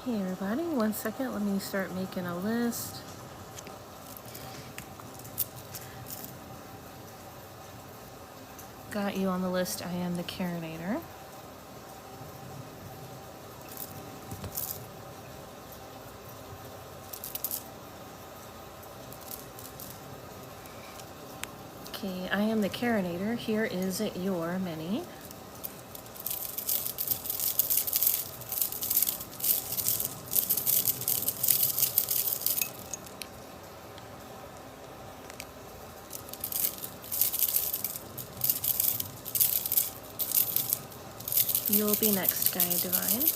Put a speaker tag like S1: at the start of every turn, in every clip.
S1: Hey everybody, 1 second, let me start making a list. Got you on the list, I am the Carinator. Okay, I am the Carinator. Here is your mini. You'll be next, Gaia Divine.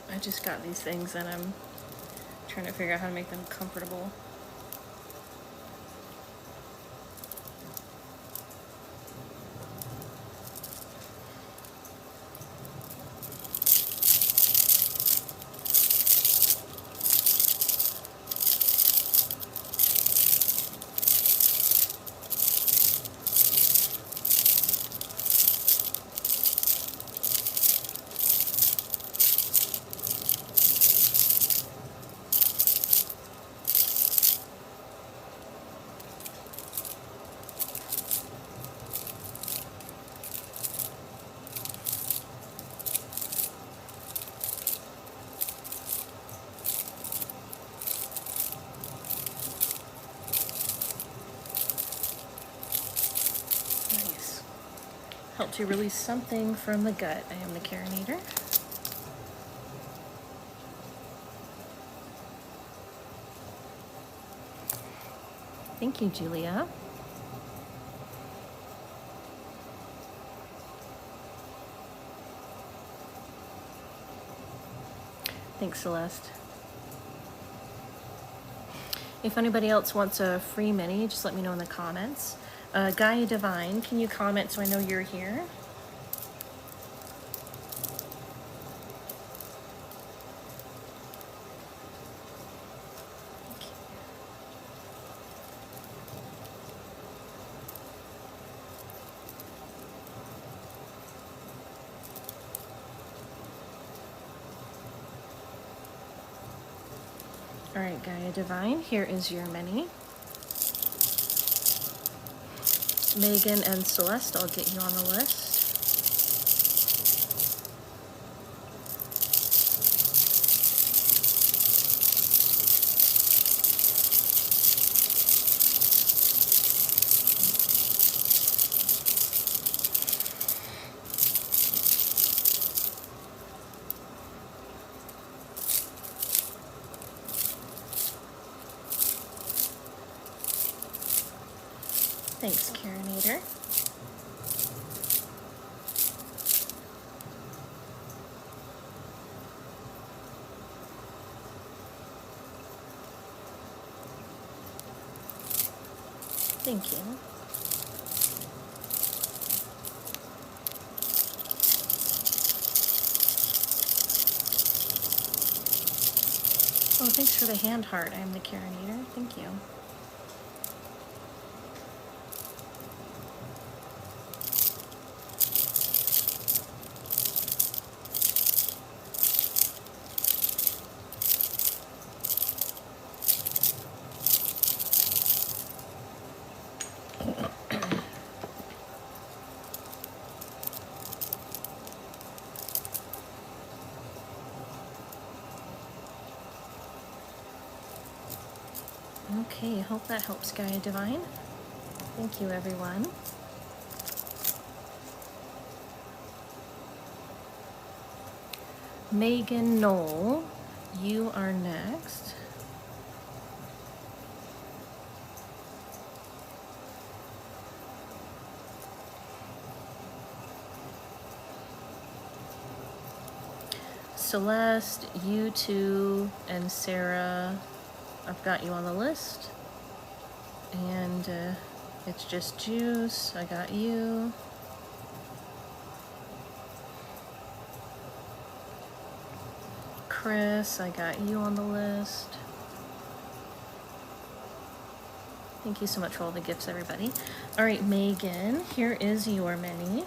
S1: I just got these things and I'm trying to figure out how to make them comfortable. Nice. Helped you release something from the gut. I am the Carinator. Thank you, Julia. Thanks, Celeste. If anybody else wants a free mini, just let me know in the comments. Gaia Divine, can you comment so I know you're here? All right, Gaia Divine, here is your mini. Megan and Celeste, I'll get you on the list. Thanks, Carinator. Thank you. Oh, thanks for the hand heart. I'm the Carinator. Thank you. Okay, hope that helps, Gaia Divine. Thank you, everyone. Megan Knoll, you are next. Celeste, you two, and Sarah, I've got you on the list. And it's just Juice, I got you. Chris, I got you on the list. Thank you so much for all the gifts, everybody. All right, Megan, here is your mini.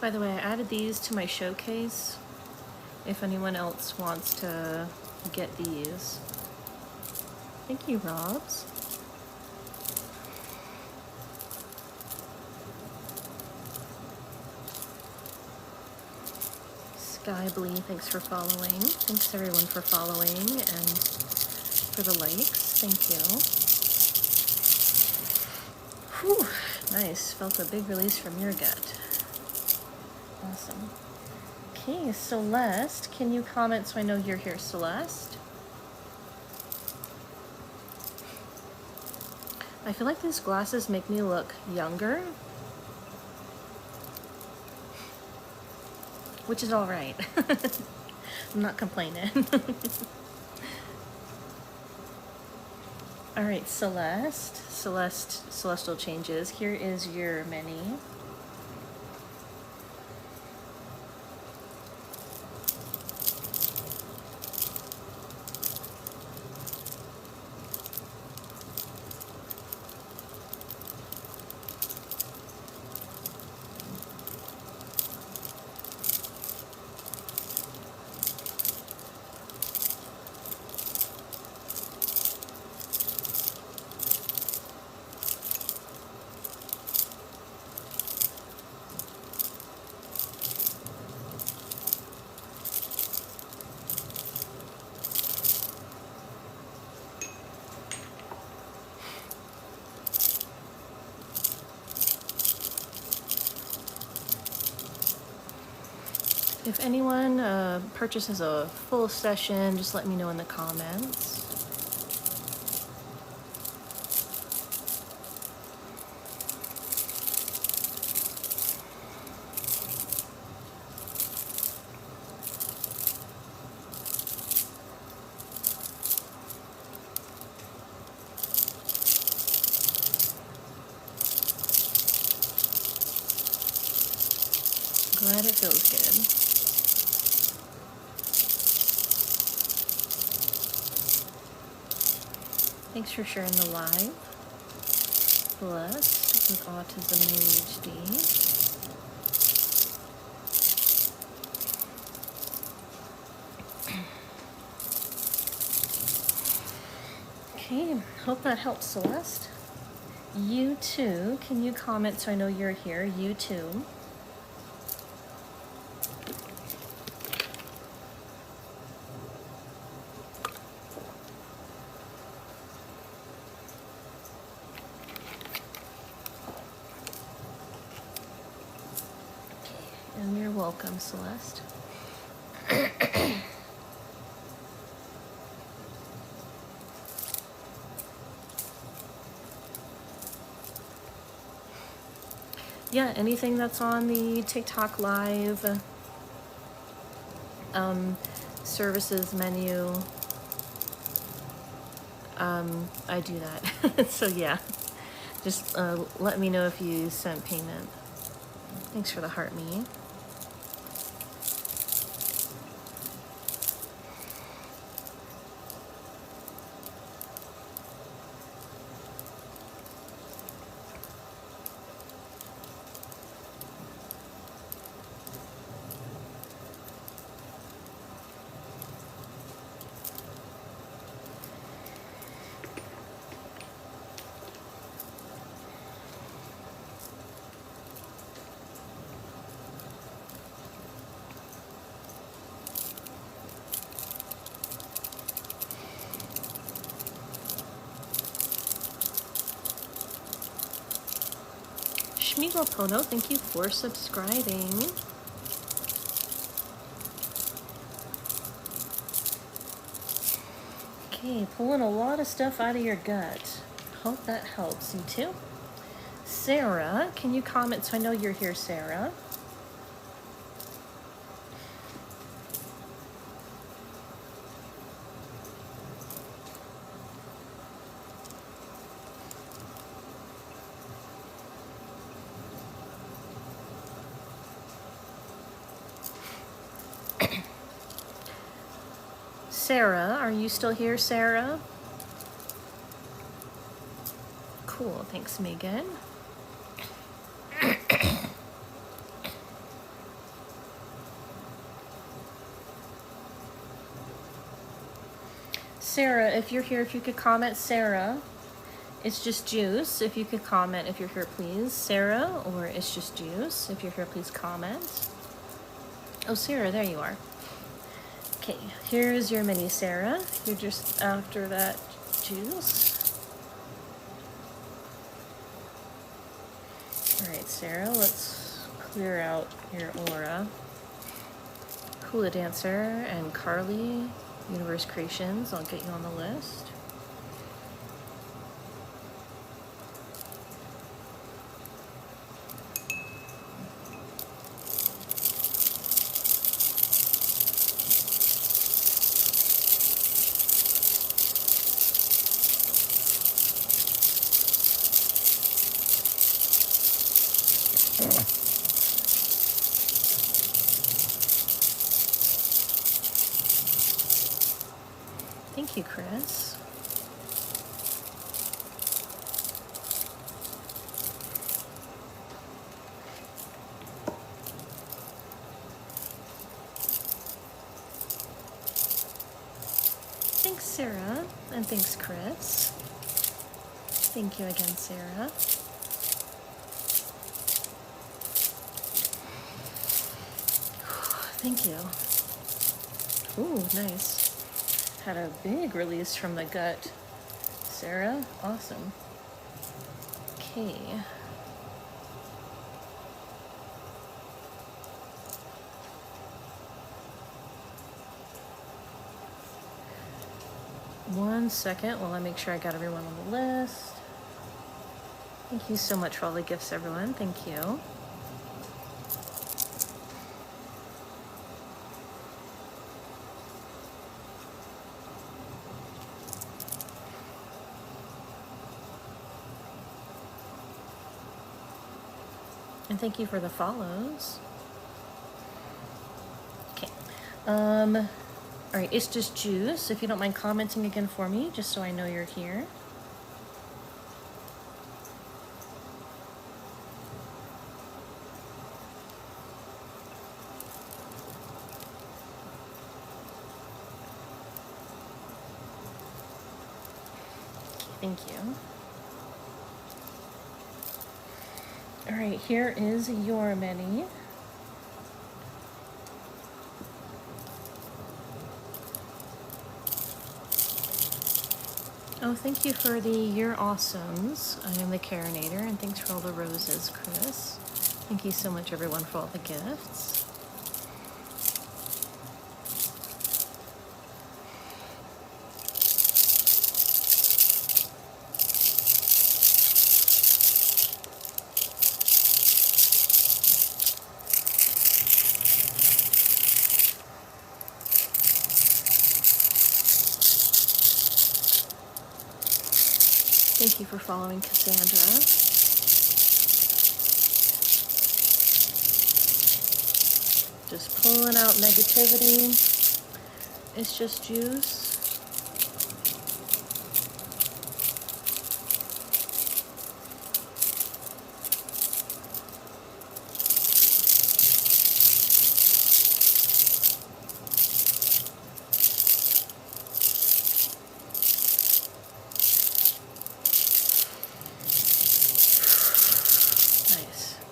S1: By the way, I added these to my showcase if anyone else wants to get these. Thank you, Robs. Sky Blee, thanks for following. Thanks everyone for following and for the likes. Thank you. Whew, nice. Felt a big release from your gut. Awesome. Okay, Celeste, can you comment so I know you're here, Celeste? I feel like these glasses make me look younger, which is all right. I'm not complaining. All right, Celestial changes. Here is your mini. If anyone purchases a full session, just let me know in the comments. Glad it feels good. Thanks for sharing the live. Blessed with autism and ADHD. Okay, hope that helps, Celeste. You too, can you comment so I know you're here? You too. And you're welcome, Celeste. Yeah, anything that's on the TikTok live services menu, I do that. So yeah, just let me know if you sent payment. Thanks for the heart, me. Schmiegelpono, thank you for subscribing. Okay, pulling a lot of stuff out of your gut. Hope that helps. You too. Sarah, can you comment so I know you're here, Sarah? Sarah, are you still here, Sarah? Cool, thanks, Megan. Sarah, if you're here, if you could comment, Sarah. It's just juice. If you could comment if you're here, please, Sarah, or it's just juice. If you're here, please comment. Oh, Sarah, there you are. Okay, here's your mini, Sarah. You're just after that juice. All right, Sarah, let's clear out your aura. Hula Dancer and Carly, Universe Creations, I'll get you on the list. Thank you, Chris. Thanks, Sarah, and thanks, Chris. Thank you again, Sarah. Thank you. Ooh, nice. Had a big release from the gut. Sarah, awesome. Okay. One second while I make sure I got everyone on the list. Thank you so much for all the gifts, everyone. Thank you. And thank you for the follows. Okay. All right, it's just juice. If you don't mind commenting again for me, just so I know you're here. Thank you. All right, here is your mini. Oh, thank you for the You're Awesomes. I am the Carinator, and thanks for all the roses, Chris. Thank you so much, everyone, for all the gifts. Thank you for following, Cassandra. Just pulling out negativity. It's just juice.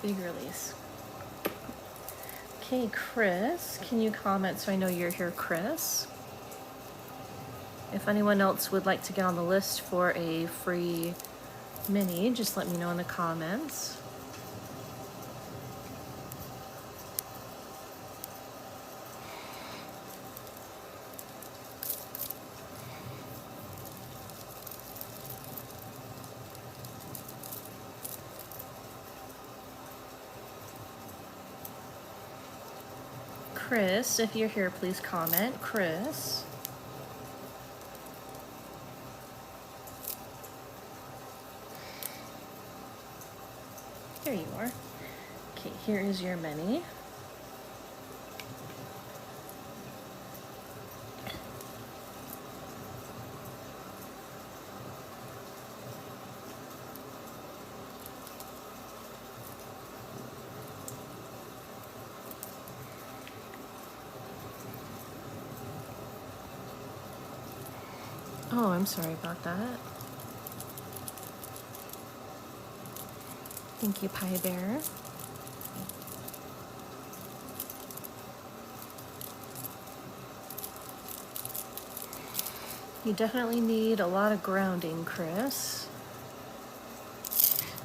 S1: Big release. Okay, Chris, can you comment so I know you're here, Chris? If anyone else would like to get on the list for a free mini, just let me know in the comments. Chris, if you're here, please comment. Chris. There you are. Okay, here is your mini. Oh, I'm sorry about that. Thank you, Pie Bear. You definitely need a lot of grounding, Chris.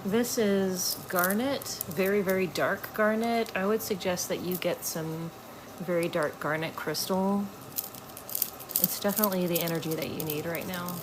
S1: This is garnet, very, very dark garnet. I would suggest that you get some very dark garnet crystal. It's definitely the energy that you need right now.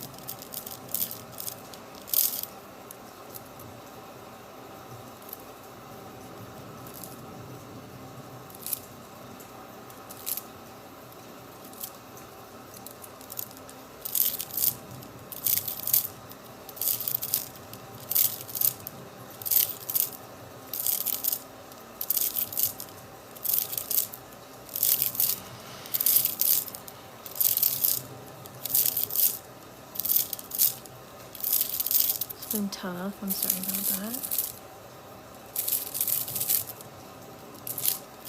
S1: It's been tough. I'm sorry about that.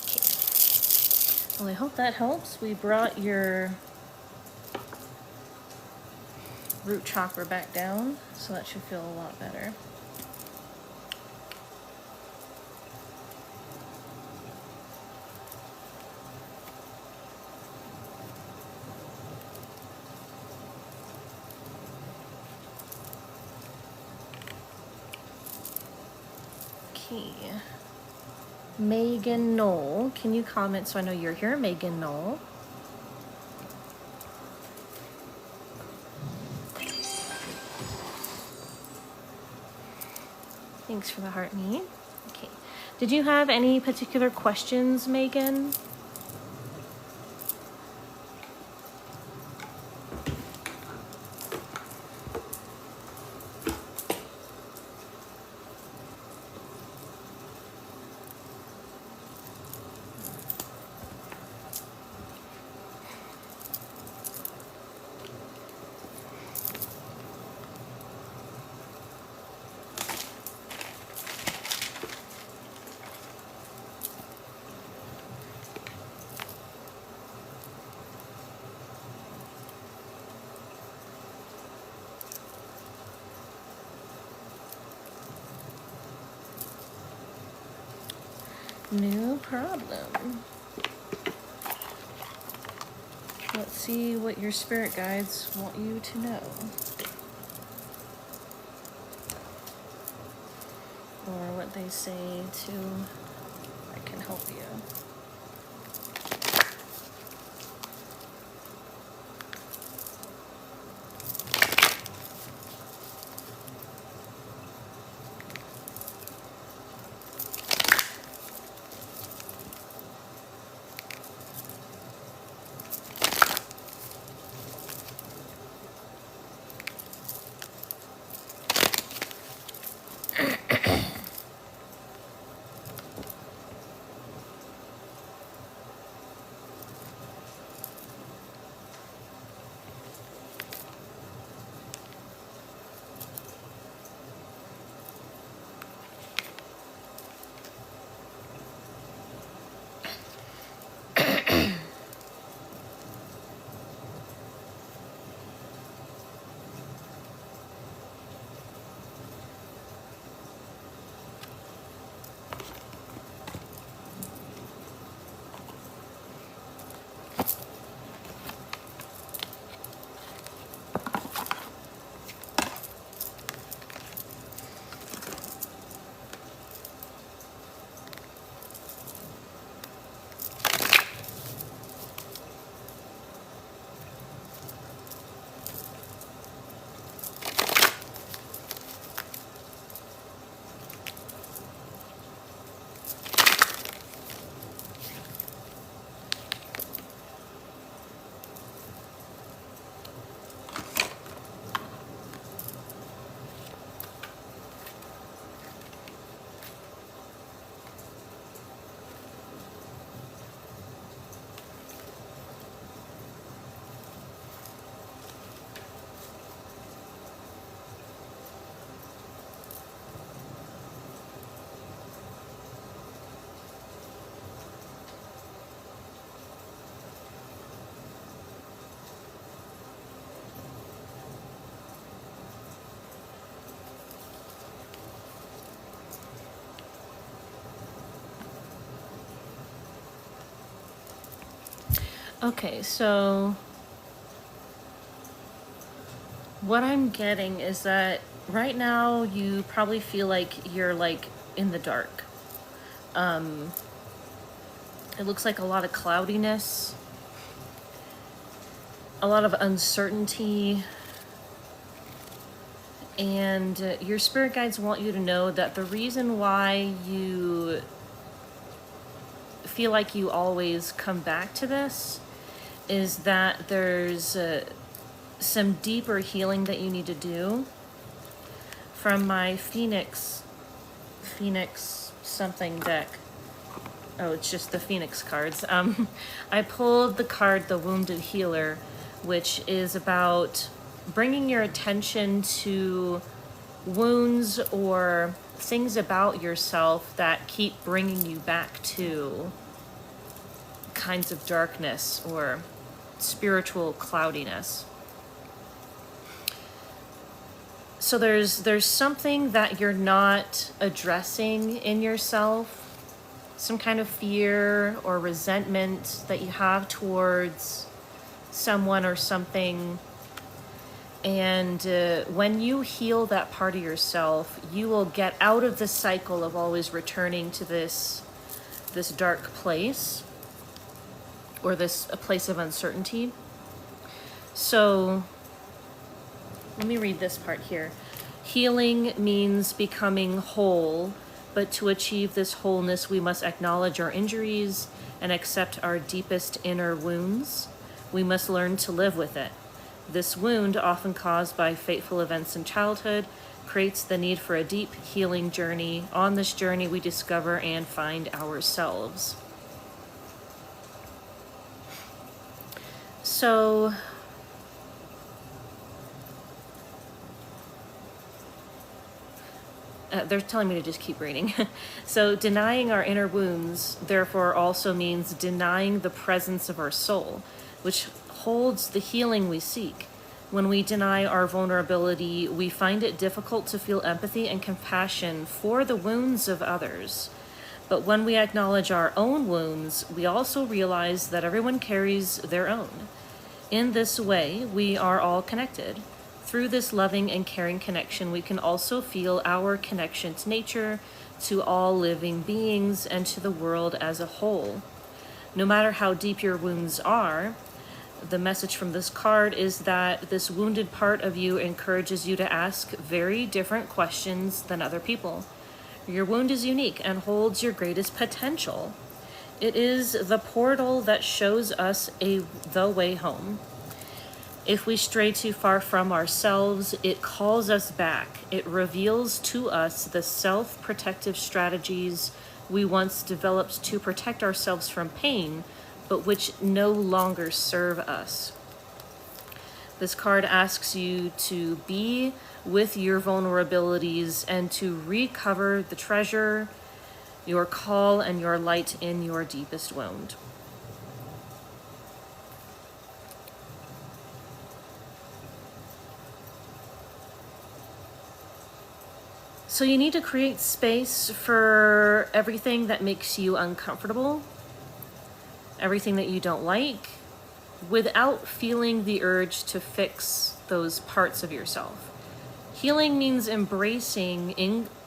S1: Okay. Well, I hope that helps. We brought your root chakra back down, so that should feel a lot better. Okay. Megan Knoll, can you comment so I know you're here? Megan Knoll. Thanks for the heart, me. Okay. Did you have any particular questions, Megan? No problem. Let's see what your spirit guides want you to know. Or what they say to, I can help you. Okay, so what I'm getting is that right now you probably feel like you're like in the dark. It looks like a lot of cloudiness, a lot of uncertainty, and your spirit guides want you to know that the reason why you feel like you always come back to this is that there's some deeper healing that you need to do. From my Phoenix something deck, oh, it's just the Phoenix cards, I pulled the card, the Wounded Healer, which is about bringing your attention to wounds or things about yourself that keep bringing you back to kinds of darkness or spiritual cloudiness. So there's something that you're not addressing in yourself, some kind of fear or resentment that you have towards someone or something. And when you heal that part of yourself, you will get out of the cycle of always returning to this dark place, or a place of uncertainty. So let me read this part here. Healing means becoming whole, but to achieve this wholeness, we must acknowledge our injuries and accept our deepest inner wounds. We must learn to live with it. This wound, often caused by fateful events in childhood, creates the need for a deep healing journey. On this journey, we discover and find ourselves. So they're telling me to just keep reading. So denying our inner wounds, therefore, also means denying the presence of our soul, which holds the healing we seek. When we deny our vulnerability, we find it difficult to feel empathy and compassion for the wounds of others. But when we acknowledge our own wounds, we also realize that everyone carries their own. In this way, we are all connected. Through this loving and caring connection, we can also feel our connection to nature, to all living beings, and to the world as a whole. No matter how deep your wounds are, the message from this card is that this wounded part of you encourages you to ask very different questions than other people. Your wound is unique and holds your greatest potential. It is the portal that shows us the way home. If we stray too far from ourselves, it calls us back. It reveals to us the self-protective strategies we once developed to protect ourselves from pain, but which no longer serve us. This card asks you to be with your vulnerabilities and to recover the treasure, your call, and your light in your deepest wound. So you need to create space for everything that makes you uncomfortable, everything that you don't like, without feeling the urge to fix those parts of yourself. Healing means embracing,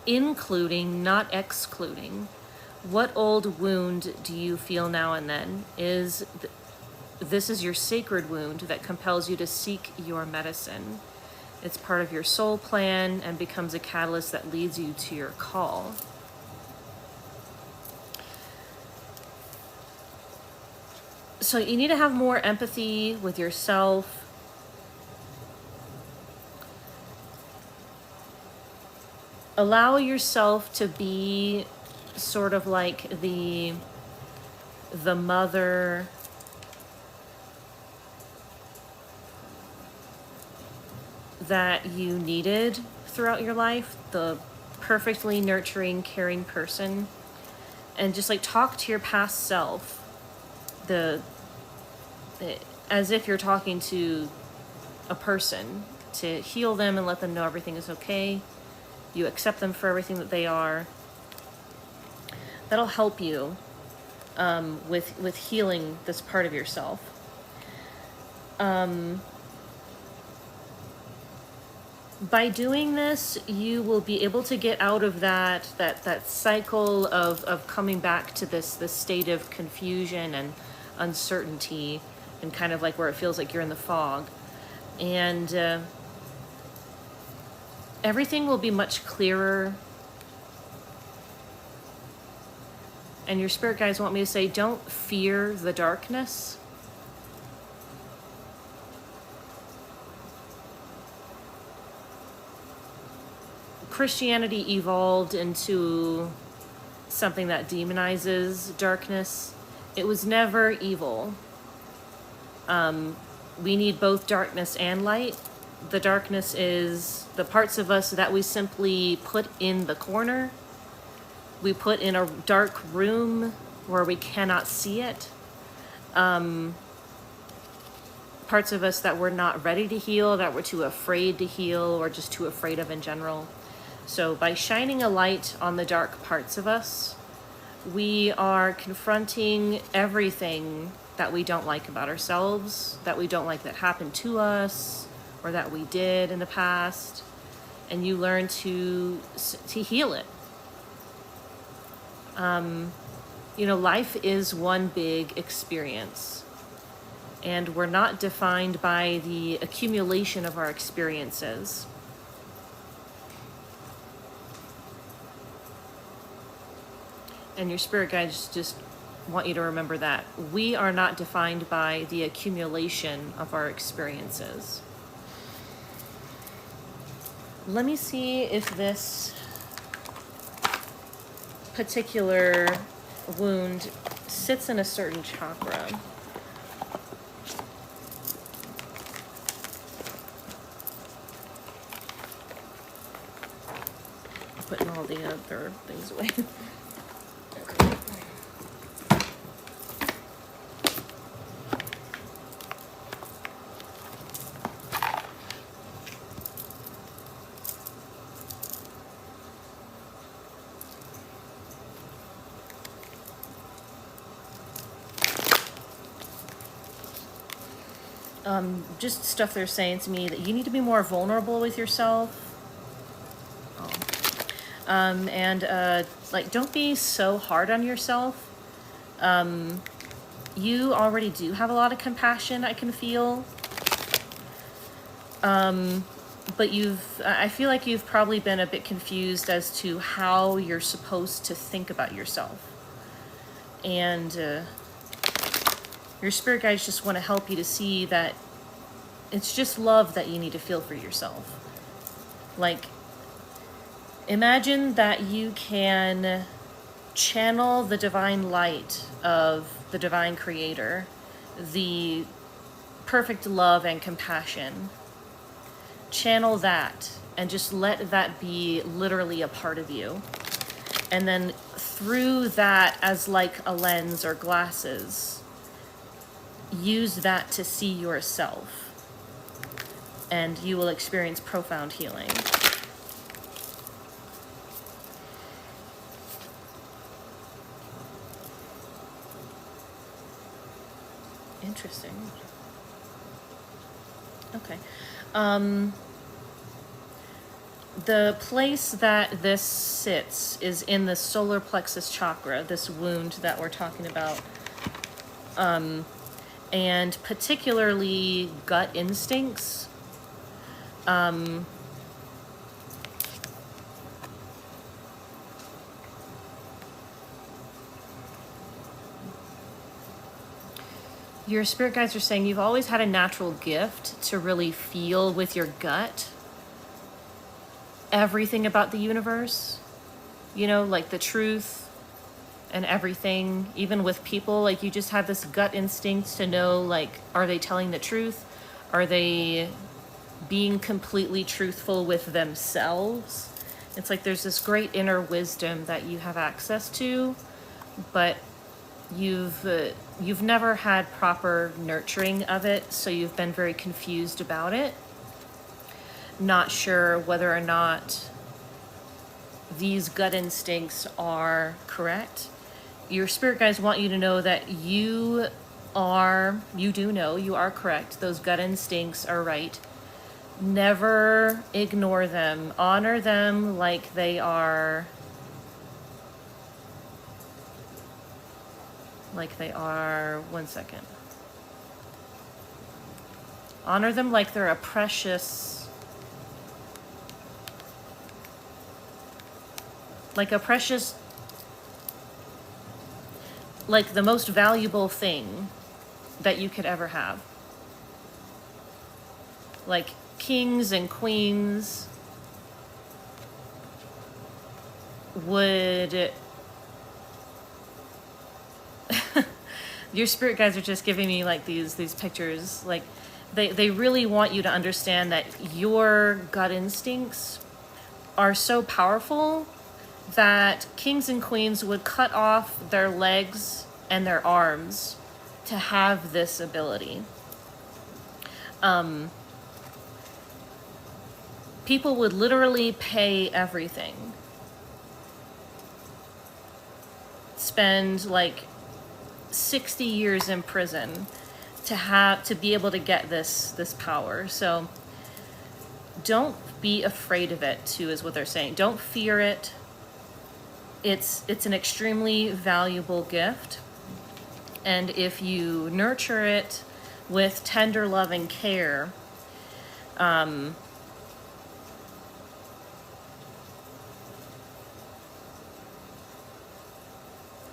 S1: including, not excluding. What old wound do you feel now and then? This is your sacred wound that compels you to seek your medicine. It's part of your soul plan and becomes a catalyst that leads you to your call. So you need to have more empathy with yourself. Allow yourself to be sort of like the mother that you needed throughout your life, the perfectly nurturing, caring person, and just like talk to your past self, as if you're talking to a person, to heal them and let them know everything is okay. You accept them for everything that they are. That'll help you with healing this part of yourself. By doing this, you will be able to get out of that cycle of coming back to this state of confusion and uncertainty, and kind of like where it feels like you're in the fog. And everything will be much clearer. And your spirit guides want me to say, don't fear the darkness. Christianity evolved into something that demonizes darkness. It was never evil. We need both darkness and light. The darkness is the parts of us that we simply put in the corner. We put in a dark room where we cannot see it. Parts of us that we're not ready to heal, that we're too afraid to heal, or just too afraid of in general. So by shining a light on the dark parts of us, we are confronting everything that we don't like about ourselves, that we don't like that happened to us, or that we did in the past, and you learn to heal it. Life is one big experience, and we're not defined by the accumulation of our experiences. And your spirit guides just want you to remember that we are not defined by the accumulation of our experiences. Let me see if this particular wound sits in a certain chakra. Putting all the other things away. Just stuff they're saying to me that you need to be more vulnerable with yourself. Don't be so hard on yourself. You already do have a lot of compassion, I can feel. But I feel like you've probably been a bit confused as to how you're supposed to think about yourself. And your spirit guides just want to help you to see that it's just love that you need to feel for yourself. Like, imagine that you can channel the divine light of the divine creator, the perfect love and compassion. Channel that and just let that be literally a part of you. And then through that, as like a lens or glasses, use that to see yourself. And you will experience profound healing. Interesting. Okay. The place that this sits is in the solar plexus chakra, this wound that we're talking about. And particularly gut instincts. Your spirit guides are saying you've always had a natural gift to really feel with your gut everything about the universe, like the truth and everything, even with people. Like, you just have this gut instinct to know, like, are they telling the truth? Are they being completely truthful with themselves? It's like there's this great inner wisdom that you have access to, but you've never had proper nurturing of it, so you've been very confused about it, not sure whether or not these gut instincts are correct. Your spirit guides want you to know that you you do know, you are correct. Those gut instincts are right. Never ignore them. Honor them like they are, one second. Honor them like they're a precious, like the most valuable thing that you could ever have. Like kings and queens would... Your spirit guides are just giving me like these pictures. Like they really want you to understand that your gut instincts are so powerful that kings and queens would cut off their legs and their arms to have this ability. People would literally pay everything. Spend like 60 years in prison to be able to get this power. So don't be afraid of it too, is what they're saying. Don't fear it. It's an extremely valuable gift. And if you nurture it with tender love and care,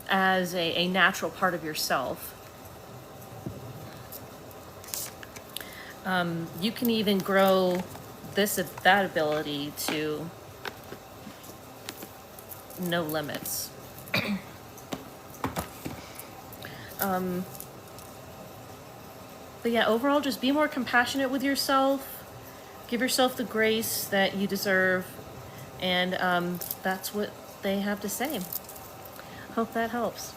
S1: as a natural part of yourself, you can even grow that ability to no limits. But yeah, overall, just be more compassionate with yourself. Give yourself the grace that you deserve. And that's what they have to say. Hope that helps.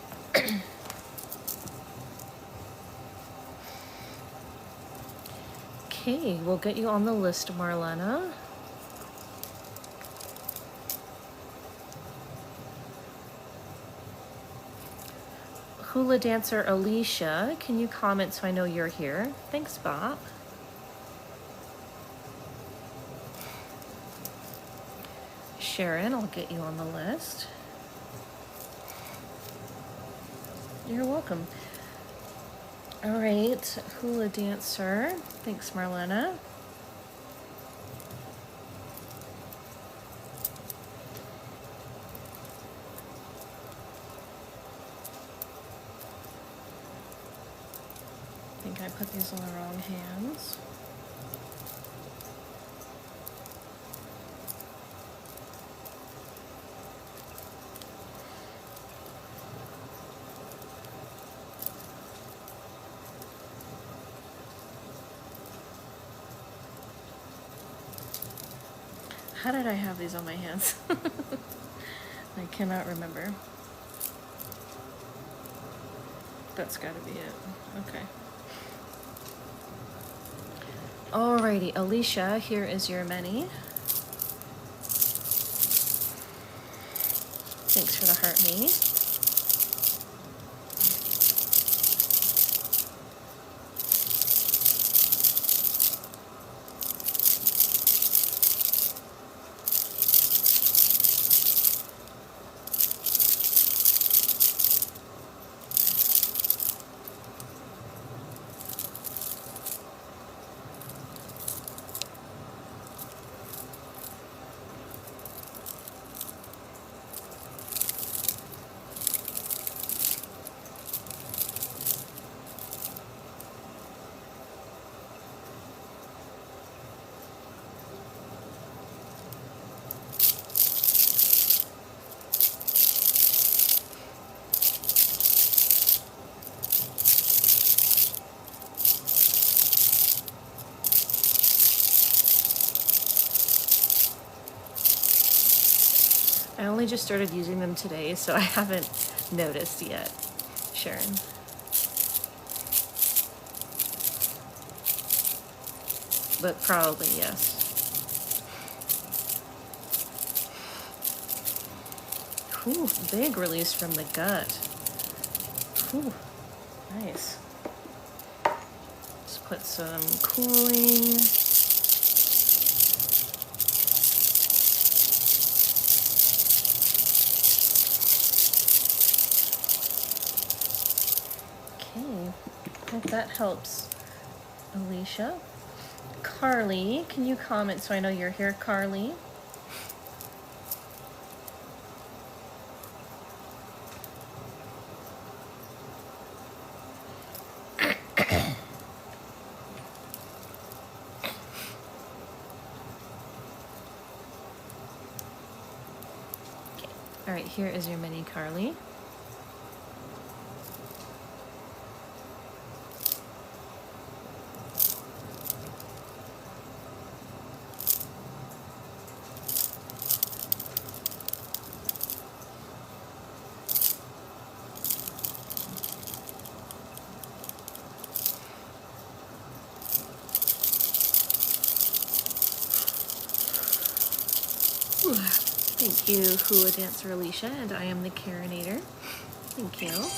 S1: Okay, we'll get you on the list, Marlena. Hula dancer Alicia, can you comment so I know you're here? Thanks, Bob. Sharon, I'll get you on the list. You're welcome. All right, hula dancer. Thanks, Marlena. I think I put these in the wrong hands. How did I have these on my hands? I cannot remember. That's gotta be it. Okay. Alrighty, Alicia, here is your many. Thanks for the heart me. I only just started using them today, so I haven't noticed yet, Sharon. But probably, yes. Ooh, big release from the gut. Ooh, nice. just put some cooling. Okay, hope that helps, Alicia. Carly, can you comment so I know you're here, Carly? All right, here is your mini, Carly. Thank you, Hula Dancer Alicia, and I am the Carinator. Thank you.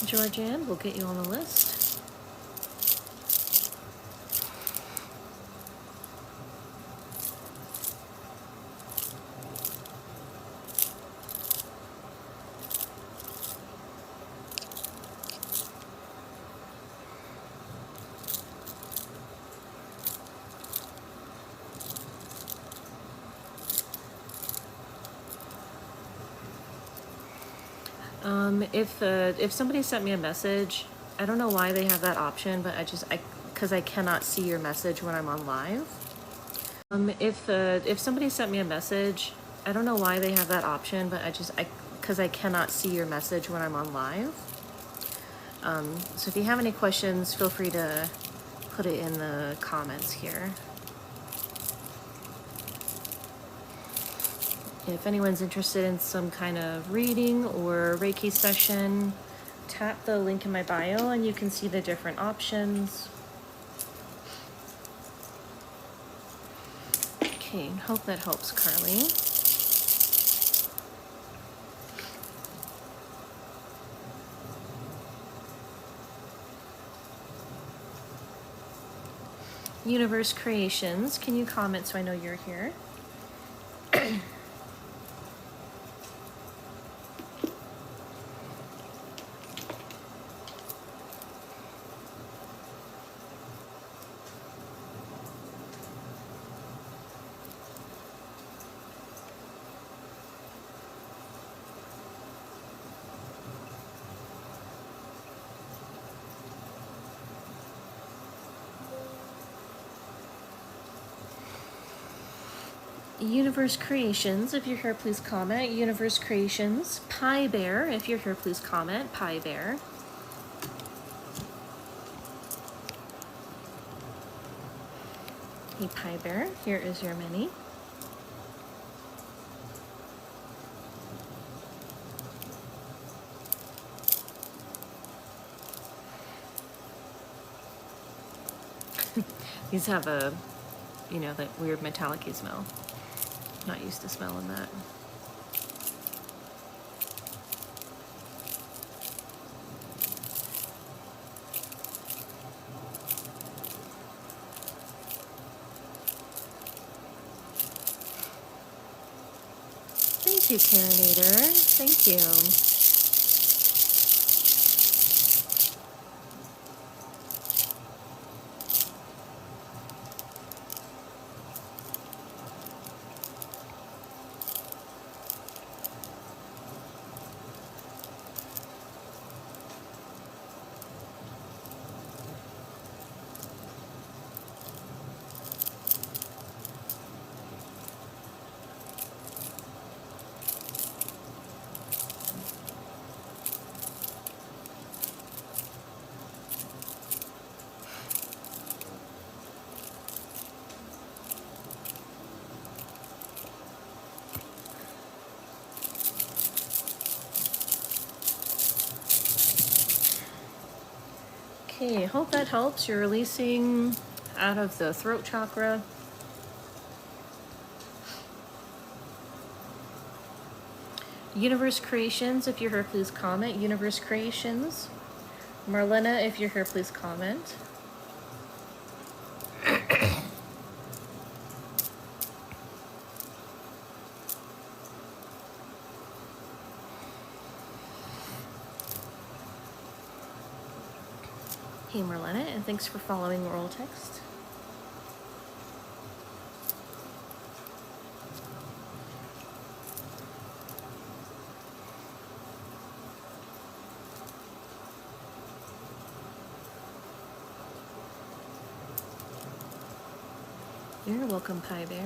S1: Georgianne, we'll get you on the list. If somebody sent me a message, I don't know why they have that option, but because I cannot see your message when I'm on live. If somebody sent me a message, I don't know why they have that option, but because I cannot see your message when I'm on live. So if you have any questions, feel free to put it in the comments here. If anyone's interested in some kind of reading or Reiki session, tap the link in my bio and you can see the different options. Okay, hope that helps, Carly. Universe Creations, can you comment so I know you're here? Universe Creations, if you're here, please comment. Universe Creations. Pie Bear, if you're here, please comment. Pie Bear. Hey, Pie Bear, here is your mini. These have a, you know, that weird metallic-y smell. Not used to smelling that. Thank you, Carinator. Thank you. Okay, hope that helps. You're releasing out of the throat chakra. Universe Creations, if you're here, please comment. Universe Creations. Marlena, if you're here, please comment. Hey Marlena, and thanks for following Oral Text. You're welcome, Pie Bear.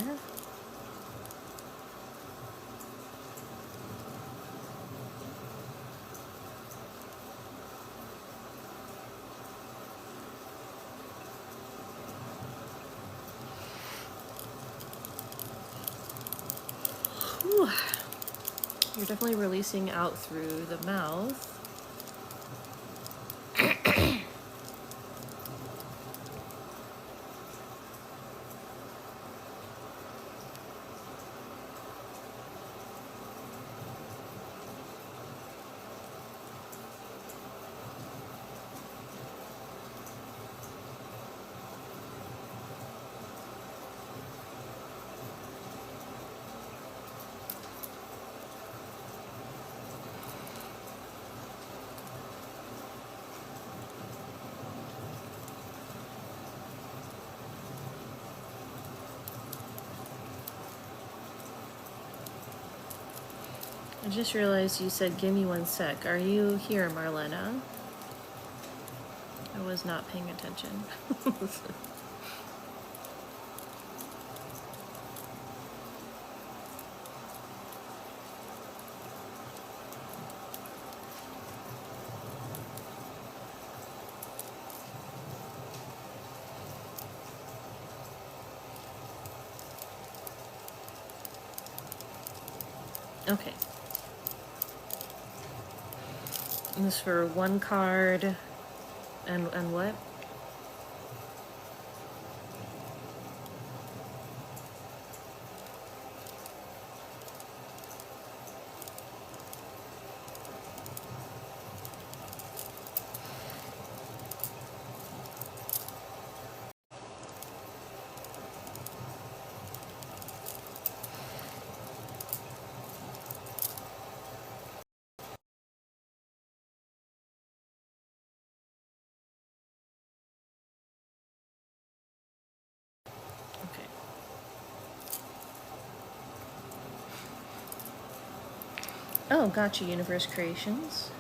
S1: Whew. You're definitely releasing out through the mouth. I just realized you said, give me one sec. Are you here, Marlena? I was not paying attention. Okay. And this for one card and what? Okay. Oh, gotcha, Universe Creations.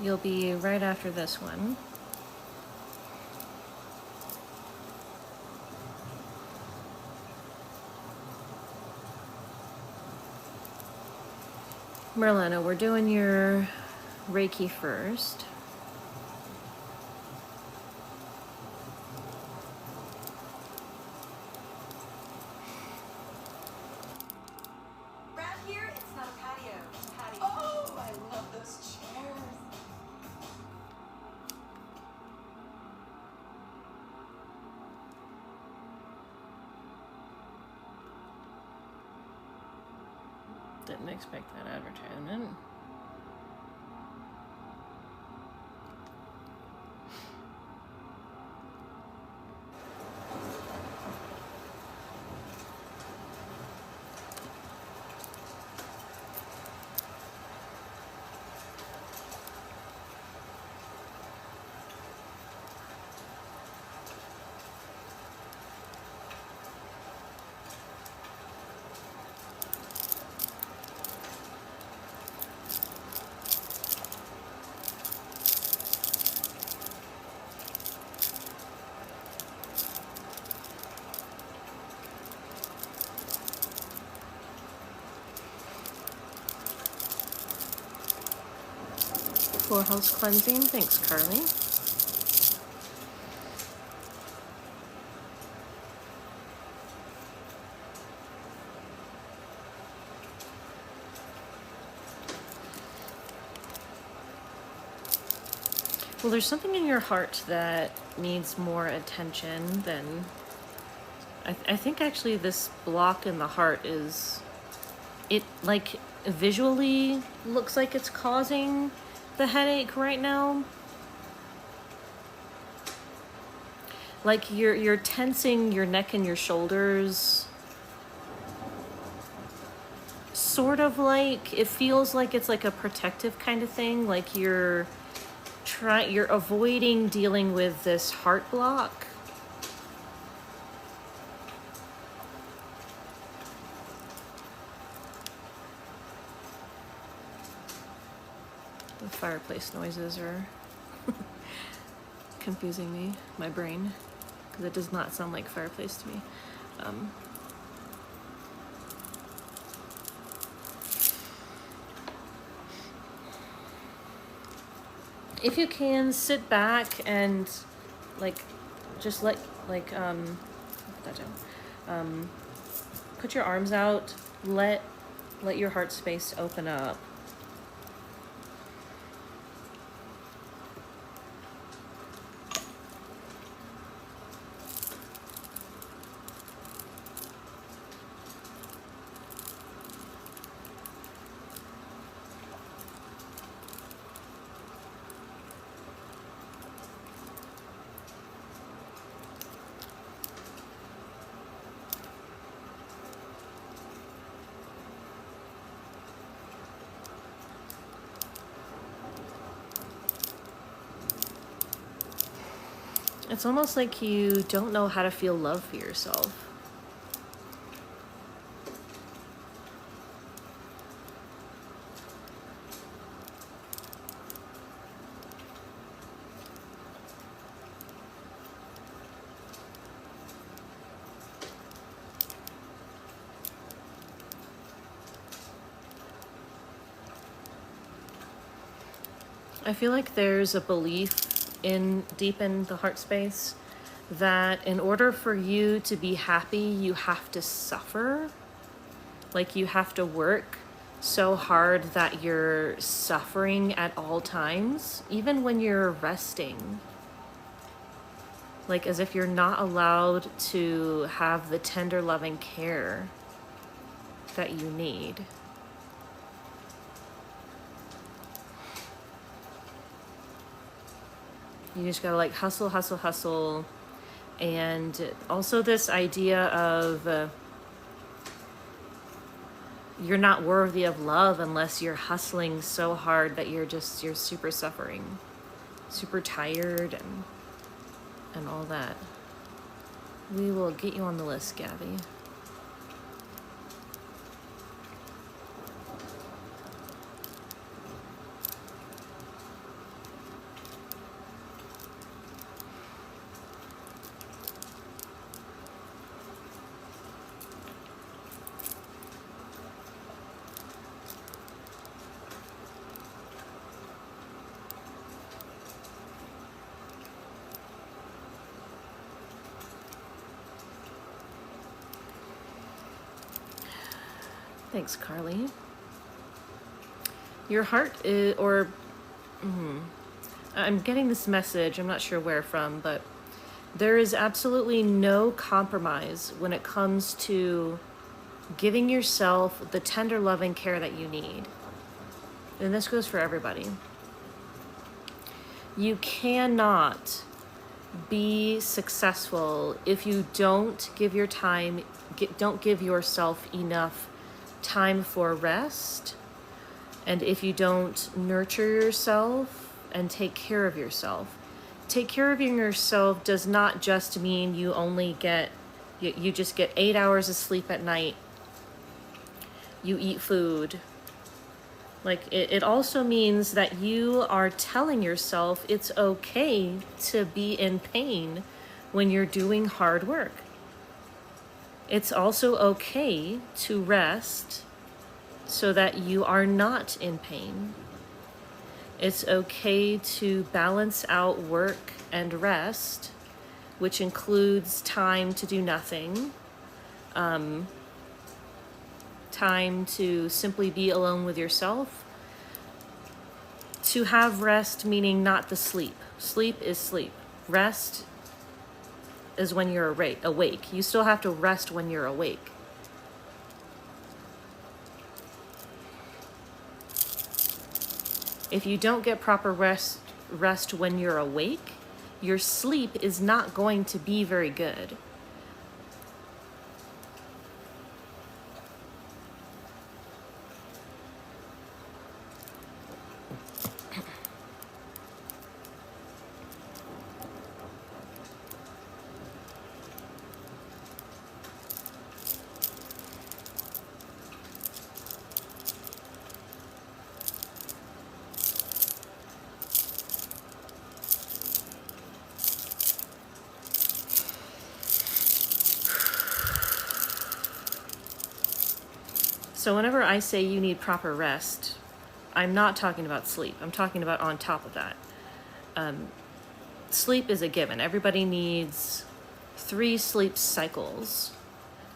S1: You'll be right after this one. Marlena, we're doing your Reiki first.
S2: Around here, it's not a patio, it's a patio. Oh, I love those chairs.
S1: Didn't expect that advertisement. Full house cleansing. Thanks, Carly. Well, there's something in your heart that needs more attention than... I think actually this block in the heart is... It, like, visually looks like it's causing the headache right now. Like you're tensing your neck and your shoulders. Sort of like, it feels like it's like a protective kind of thing. Like you're avoiding dealing with this heart block. The fireplace noises are confusing me, my brain, because it does not sound like fireplace to me. If you can, sit back and just let put that down. Put your arms out. Let your heart space open up. It's almost like you don't know how to feel love for yourself. I feel like there's a belief deep in the heart space that in order for you to be happy, you have to suffer. Like you have to work so hard that you're suffering at all times, even when you're resting. Like as if you're not allowed to have the tender loving care that you need. You just gotta like hustle, hustle, hustle. And also this idea of you're not worthy of love unless you're hustling so hard that you're super suffering, super tired and all that. We will get you on the list, Gabby. Thanks, Carly. Your heart is, I'm getting this message, I'm not sure where from, but there is absolutely no compromise when it comes to giving yourself the tender loving care that you need. And this goes for everybody. You cannot be successful if you don't give don't give yourself enough time for rest, and if you don't nurture yourself and take care of yourself. Take care of yourself does not just mean you only get, you just get 8 hours of sleep at night. You eat food. Like it also means that you are telling yourself it's okay to be in pain when you're doing hard work. It's also okay to rest so that you are not in pain. It's okay to balance out work and rest, which includes time to do nothing, time to simply be alone with yourself, to have rest, meaning not the sleep. Sleep is sleep. Rest is when you're awake. You still have to rest when you're awake. If you don't get proper rest when you're awake, your sleep is not going to be very good. So whenever I say you need proper rest, I'm not talking about sleep. I'm talking about on top of that. Sleep is a given. Everybody needs 3 sleep cycles,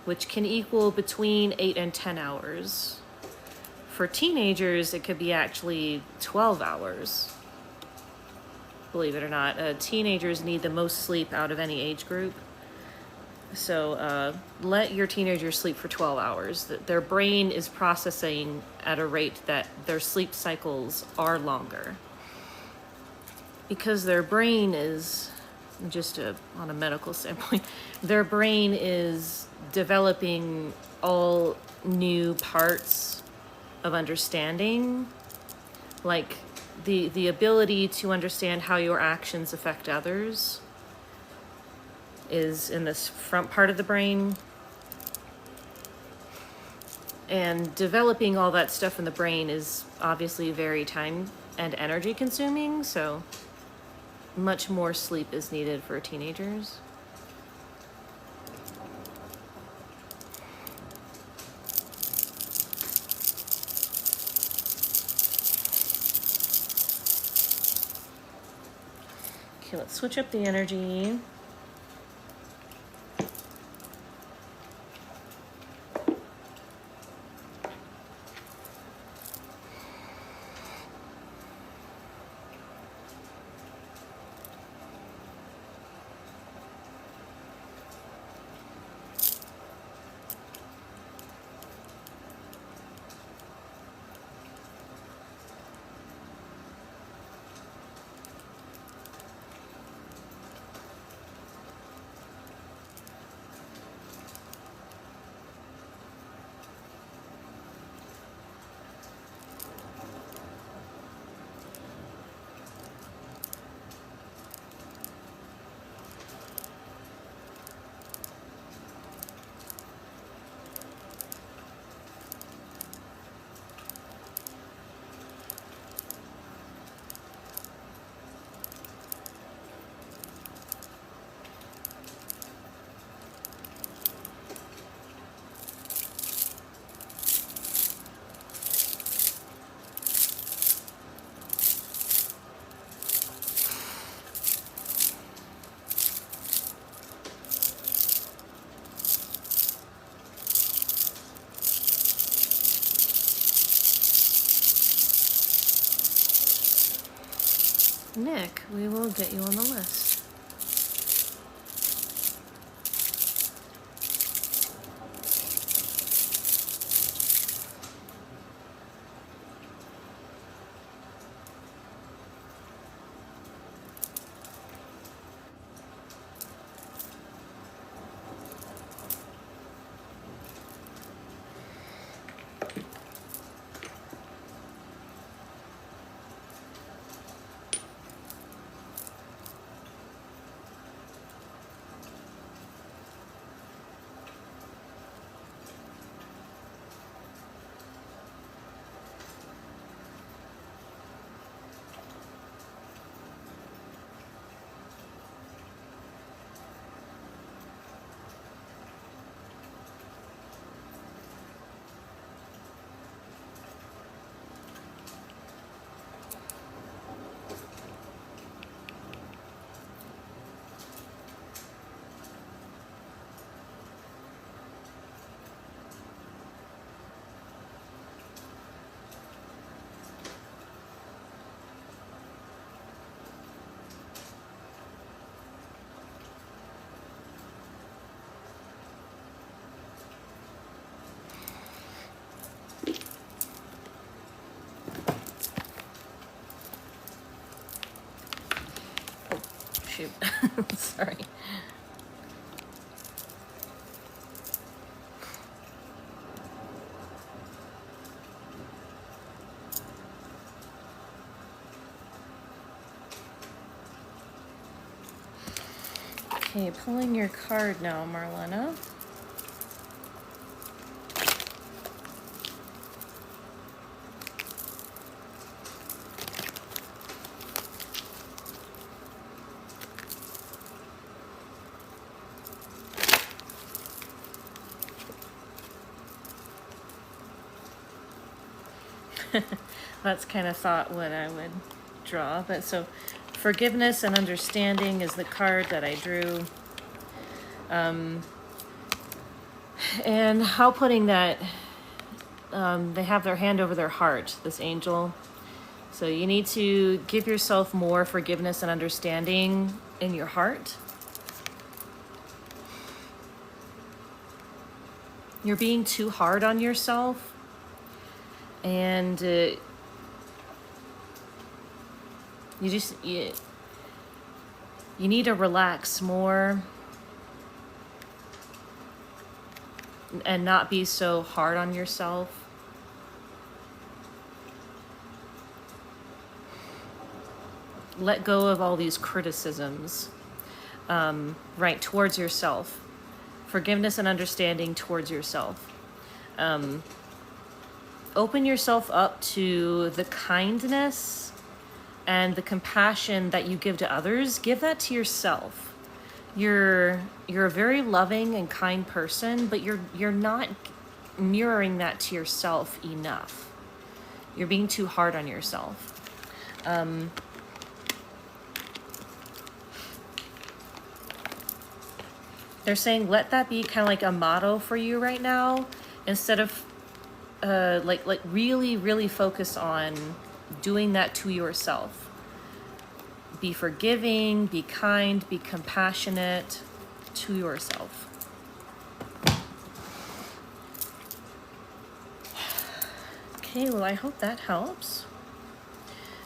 S1: which can equal between 8 and 10 hours. For teenagers, it could be actually 12 hours. Believe it or not, teenagers need the most sleep out of any age group. So let your teenagers sleep for 12 hours. Their brain is processing at a rate that their sleep cycles are longer. Because their brain is, just on a medical standpoint, their brain is developing all new parts of understanding, like the ability to understand how your actions affect others is in this front part of the brain. And developing all that stuff in the brain is obviously very time and energy consuming, so much more sleep is needed for teenagers. Okay, let's switch up the energy. Nick, we will get you on the list. shoot. Sorry. Okay, pulling your card now, Marlena. That's kind of thought what I would draw. But so forgiveness and understanding is the card that I drew. And how putting that, they have their hand over their heart, this angel. So you need to give yourself more forgiveness and understanding in your heart. You're being too hard on yourself. And you need to relax more and not be so hard on yourself. Let go of all these criticisms, right, towards yourself. Forgiveness and understanding towards yourself. Open yourself up to the kindness and the compassion that you give to others. Give that to yourself. You're a very loving and kind person, but you're not mirroring that to yourself enough. You're being too hard on yourself. They're saying let that be kind of like a motto for you right now, instead of like really focus on doing that to yourself. Be forgiving, be kind, be compassionate to yourself. Okay, well, I hope that helps.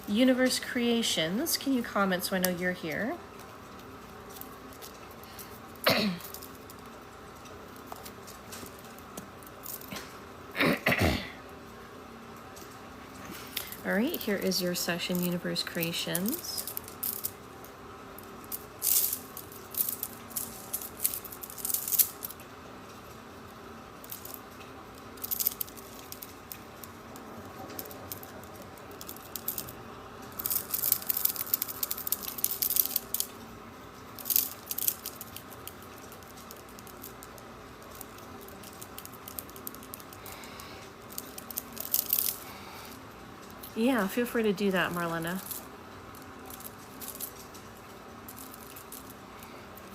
S1: Universe Creations, can you comment so I know you're here? All right, here is your session, Universe Creations. Yeah, feel free to do that, Marlena.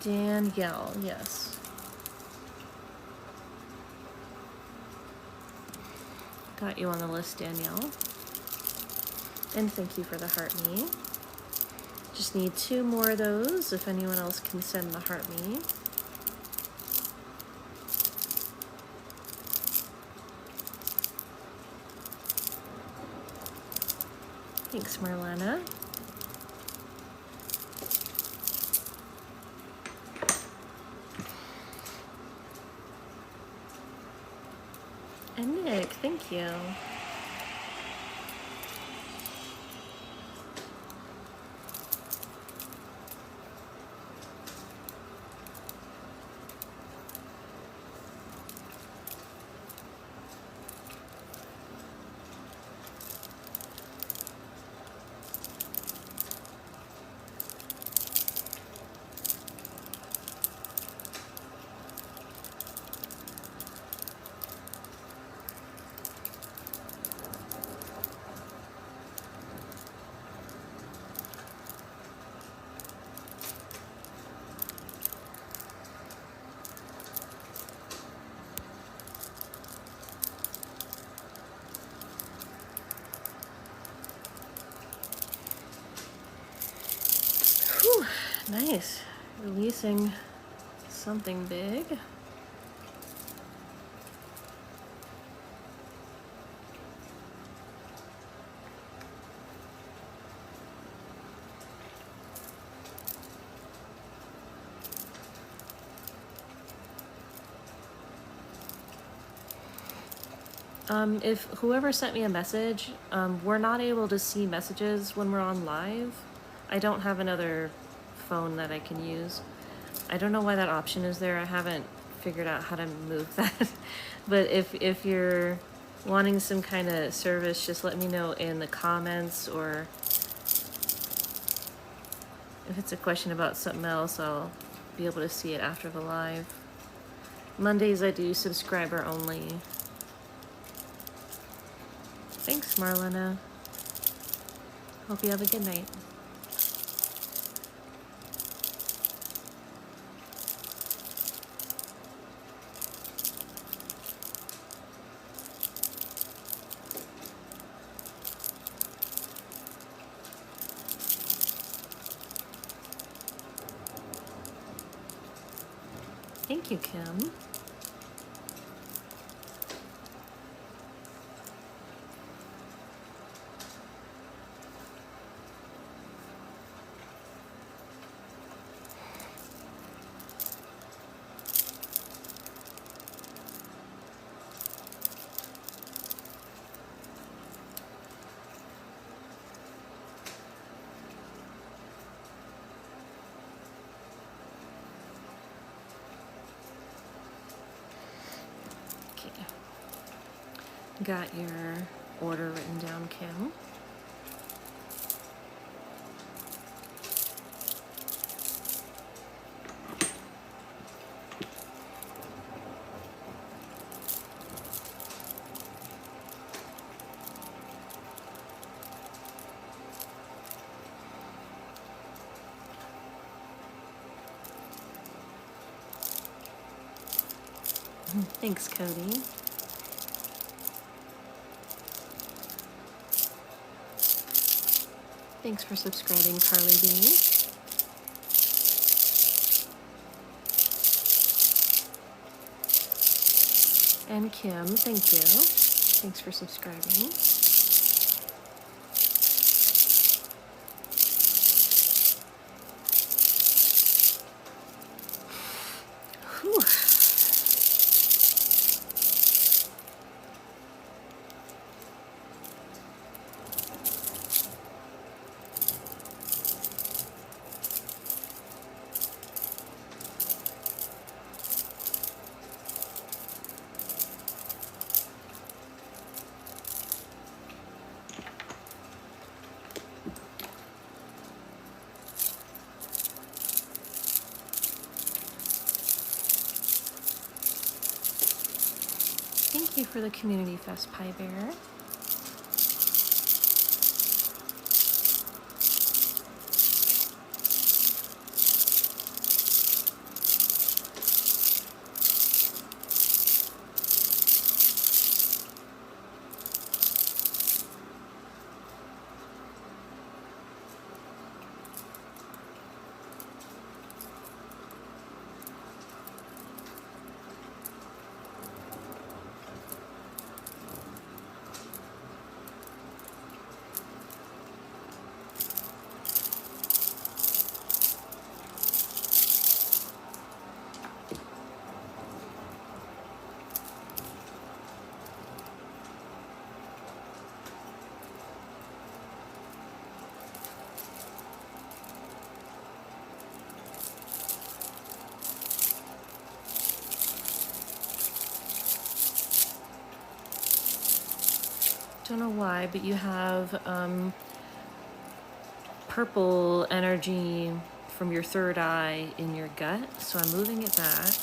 S1: Danielle, yes. Got you on the list, Danielle. And thank you for the heart me. Just need 2 more of those if anyone else can send the heart me. Thanks, Marlena. And Nick, thank you. Whew, nice. Releasing something big. If whoever sent me a message, we're not able to see messages when we're on live. I don't have another phone that I can use. I don't know why that option is there. I haven't figured out how to move that. But if you're wanting some kind of service, just let me know in the comments, or if it's a question about something else, I'll be able to see it after the live. Mondays I do subscriber only. Thanks, Marlena. Hope you have a good night. Thank you, Kim. Got your order written down, Kim. Thanks, Cody. Thanks for subscribing, Carly B. And Kim, thank you. Thanks for subscribing. Whew. Thank you for the Community Fest, Pie Bear. Don't know why, but you have purple energy from your third eye in your gut, so I'm moving it back.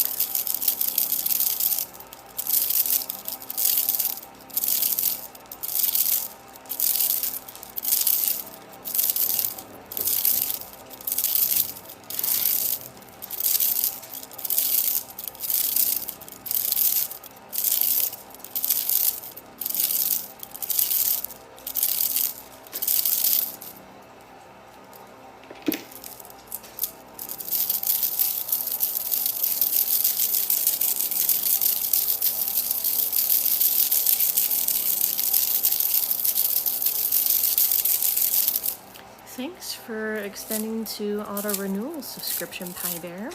S1: Thanks for extending to auto renewal subscription, Pie Bear.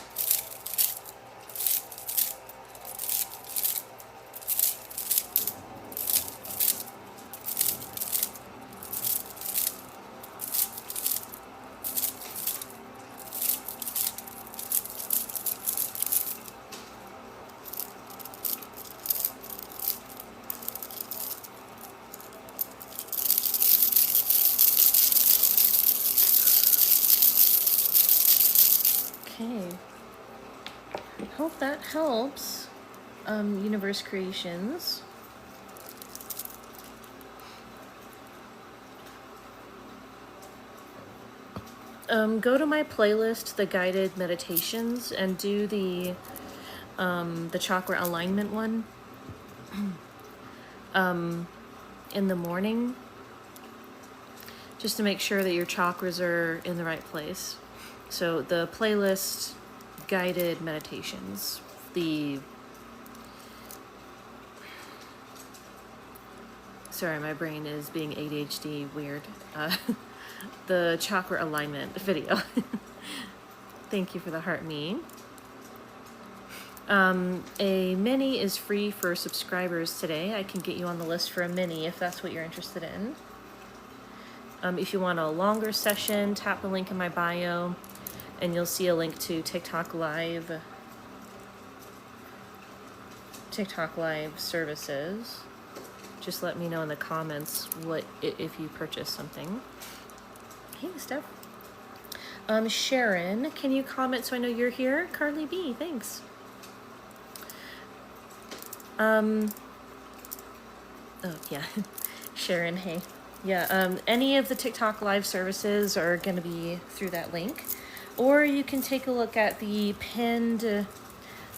S1: Okay. Hope that helps, Universe Creations. Go to my playlist, the guided meditations, and do the chakra alignment one in the morning, just to make sure that your chakras are in the right place. So the playlist guided meditations, sorry, my brain is being ADHD weird. The chakra alignment video. Thank you for the heart me. A mini is free for subscribers today. I can get you on the list for a mini if that's what you're interested in. If you want a longer session, tap the link in my bio and you'll see a link to TikTok Live services. Just let me know in the comments if you purchase something. Hey, Steph. Sharon, can you comment so I know you're here? Carly B, thanks. Oh, yeah. Sharon, hey. Yeah, any of the TikTok Live services are going to be through that link. Or you can take a look at the pinned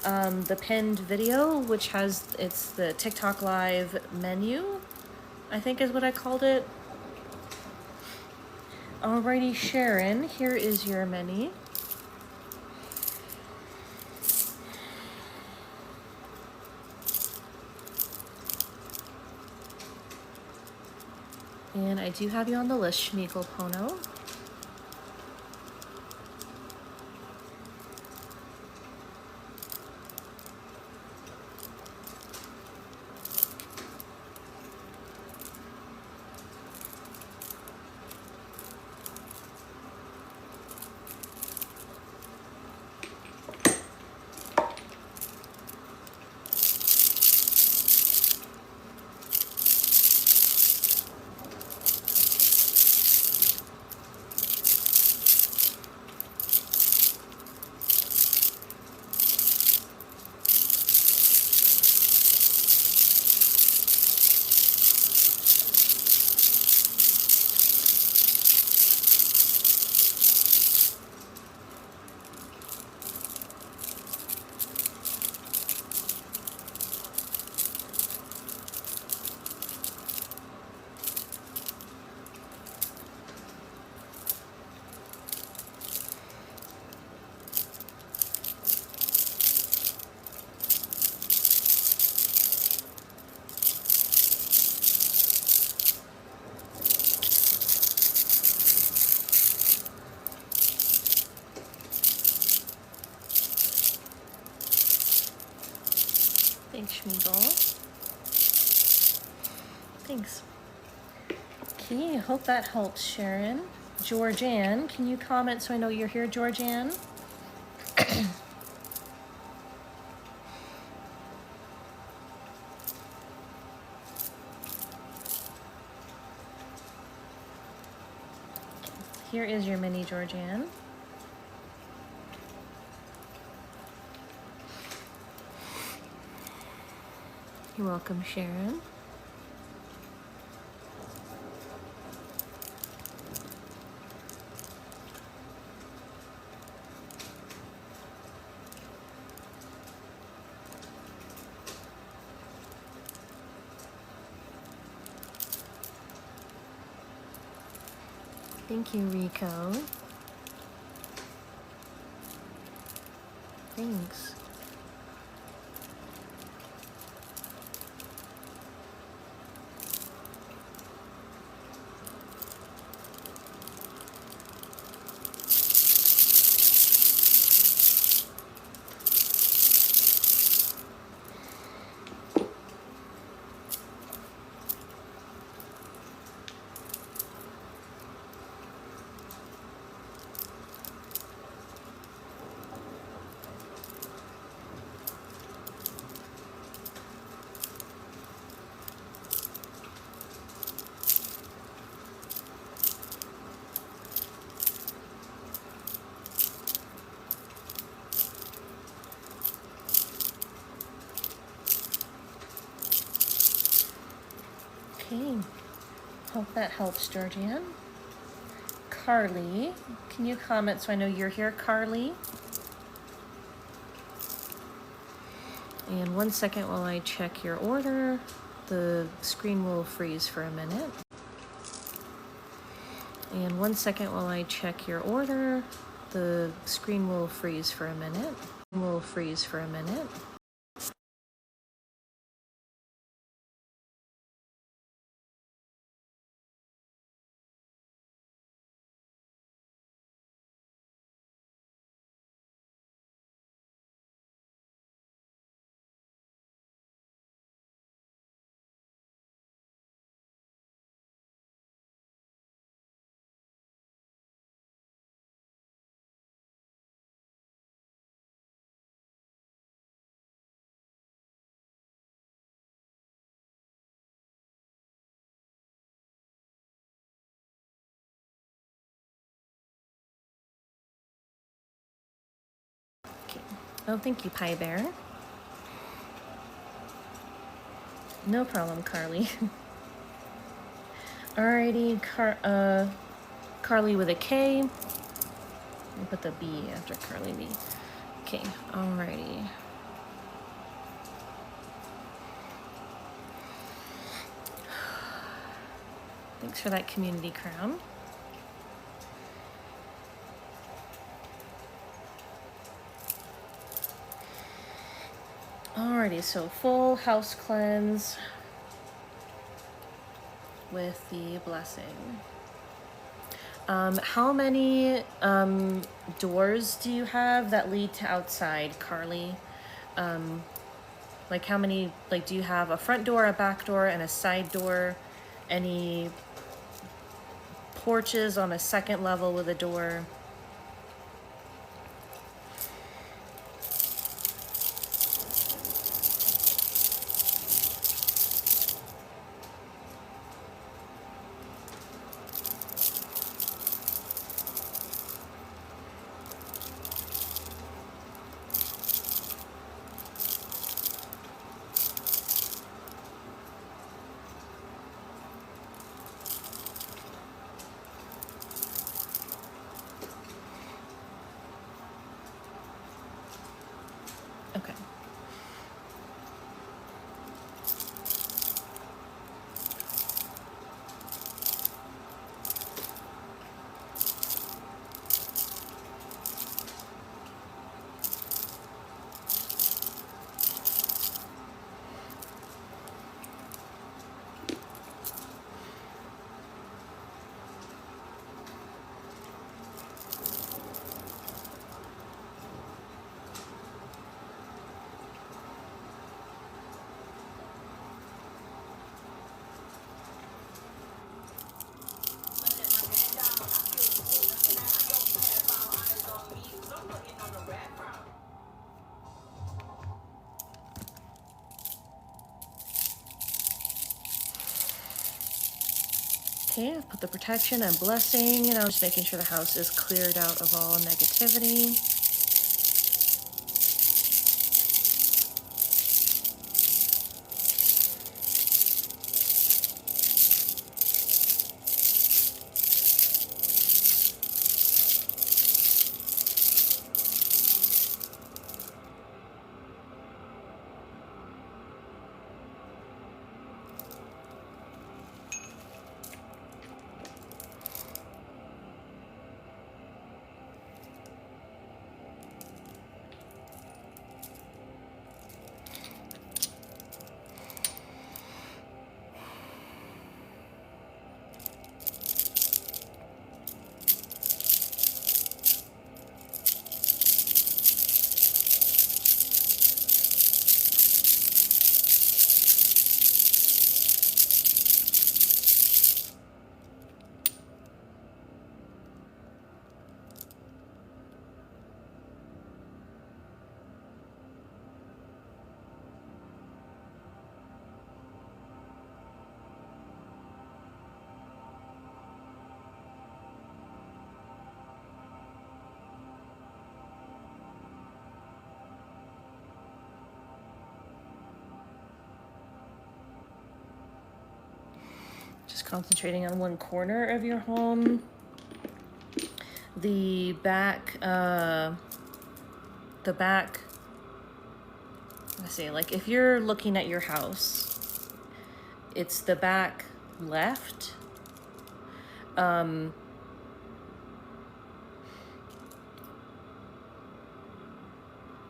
S1: video, which it's the TikTok Live menu, I think is what I called it. Alrighty, Sharon, here is your menu. And I do have you on the list, Shmigel Pono. Thanks, Shmigel. Thanks. Okay, I hope that helps, Sharon. Georgianne, can you comment so I know you're here, Georgianne? Here is your mini, Georgianne. You're welcome, Sharon. Thank you, Rico. Thanks. that helps, Georgianne. Carly, can you comment so I know you're here, Carly? And 1 second while I check your order. The screen will freeze for a minute. And 1 second while I check your order. The screen will freeze for a minute. Will freeze for a minute. Okay. Oh, thank you, Pie Bear. No problem, Carly. Alrighty, Carly with a K. We'll put the B after Carly B. Okay, alrighty. Thanks for that community crown. Alrighty, so full house cleanse with the blessing. How many doors do you have that lead to outside, Carly? Like how many, like do you have a front door, a back door, and a side door? Any porches on a second level with a door? Okay. Okay, I've put the protection and blessing, and I'm just making sure the house is cleared out of all negativity. Concentrating on one corner of your home. The back, let's see, like if you're looking at your house, it's the back left.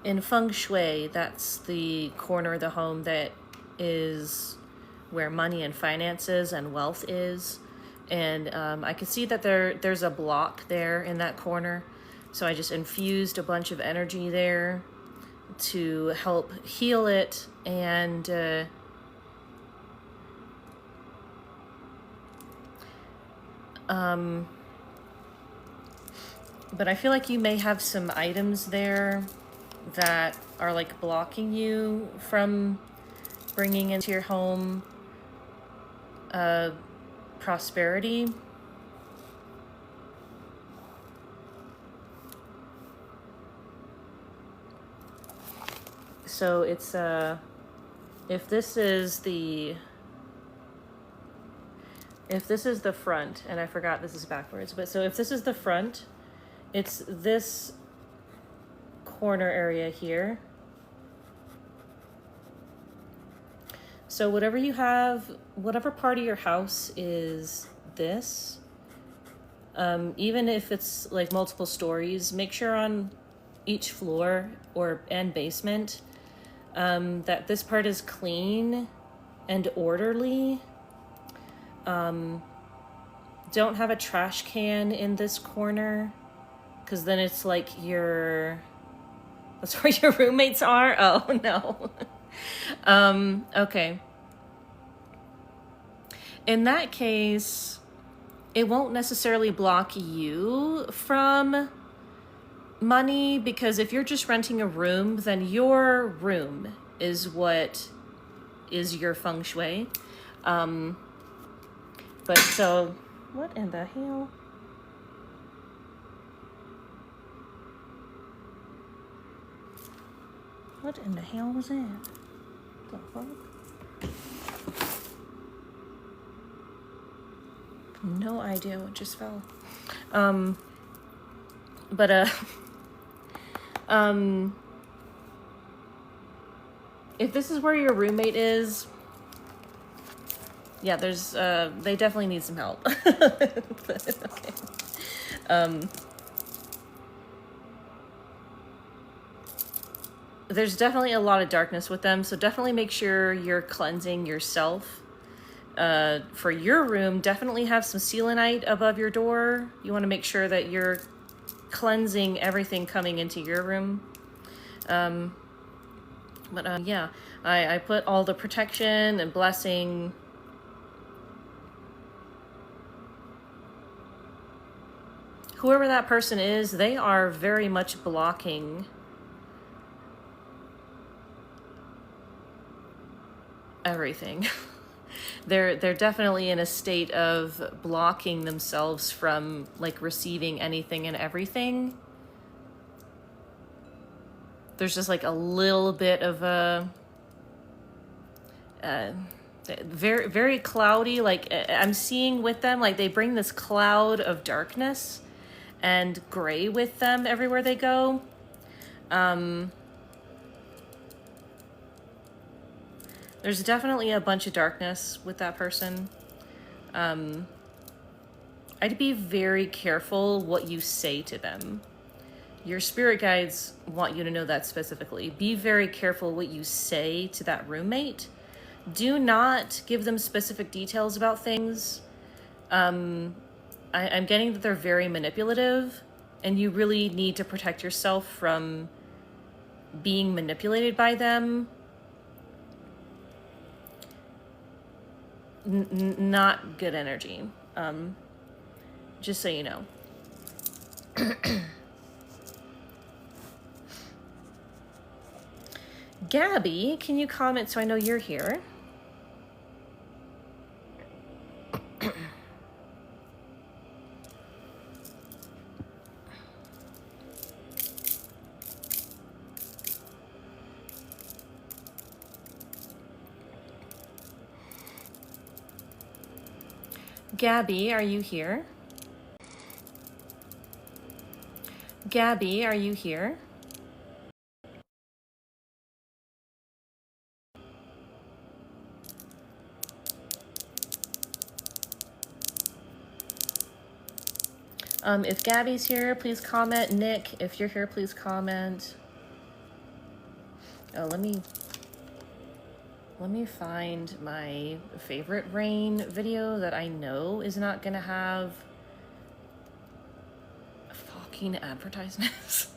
S1: In feng shui, that's the corner of the home that is where money and finances and wealth is. And I can see that there's a block there in that corner. So I just infused a bunch of energy there to help heal it. And but I feel like you may have some items there that are like blocking you from bringing into your home prosperity. So it's if this is the front, and I forgot this is backwards, but so if this is the front, it's this corner area here. So whatever you have, whatever part of your house is this, even if it's like multiple stories, make sure on each floor and basement that this part is clean and orderly. Don't have a trash can in this corner, because then it's like that's where your roommates are. Oh no. Okay. In that case, it won't necessarily block you from money, because if you're just renting a room, then your room is what is your feng shui. But so, what in the hell? What in the hell was that? The fuck? No idea what just fell. If this is where your roommate is, yeah, there's they definitely need some help. But, okay. There's definitely a lot of darkness with them, so definitely make sure you're cleansing yourself. For your room, definitely have some selenite above your door. You want to make sure that you're cleansing everything coming into your room. Yeah, I put all the protection and blessing. Whoever that person is, they are very much blocking everything. They're definitely in a state of blocking themselves from like receiving anything and everything. There's just like a little bit of a very, very cloudy, like I'm seeing with them, like they bring this cloud of darkness and gray with them everywhere they go. There's definitely a bunch of darkness with that person. I'd be very careful what you say to them. Your spirit guides want you to know that specifically. Be very careful what you say to that roommate. Do not give them specific details about things. I'm getting that they're very manipulative, and you really need to protect yourself from being manipulated by them. Not good energy. Just so you know. Gabby, can you comment so I know you're here? Gabby, are you here? Gabby, are you here? If Gabby's here, please comment. Nick, if you're here, please comment. Oh, let me find my favorite rain video that I know is not gonna have fucking advertisements.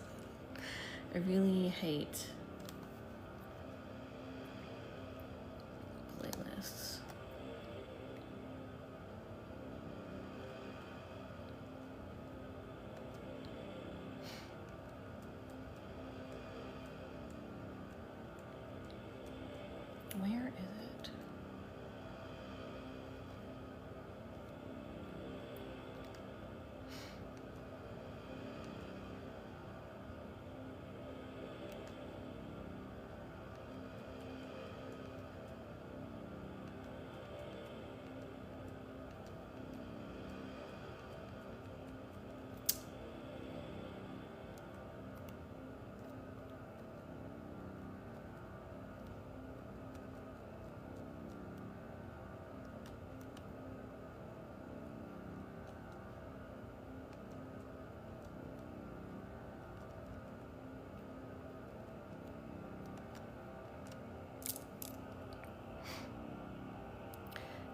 S1: I really hate playlists. Where is it?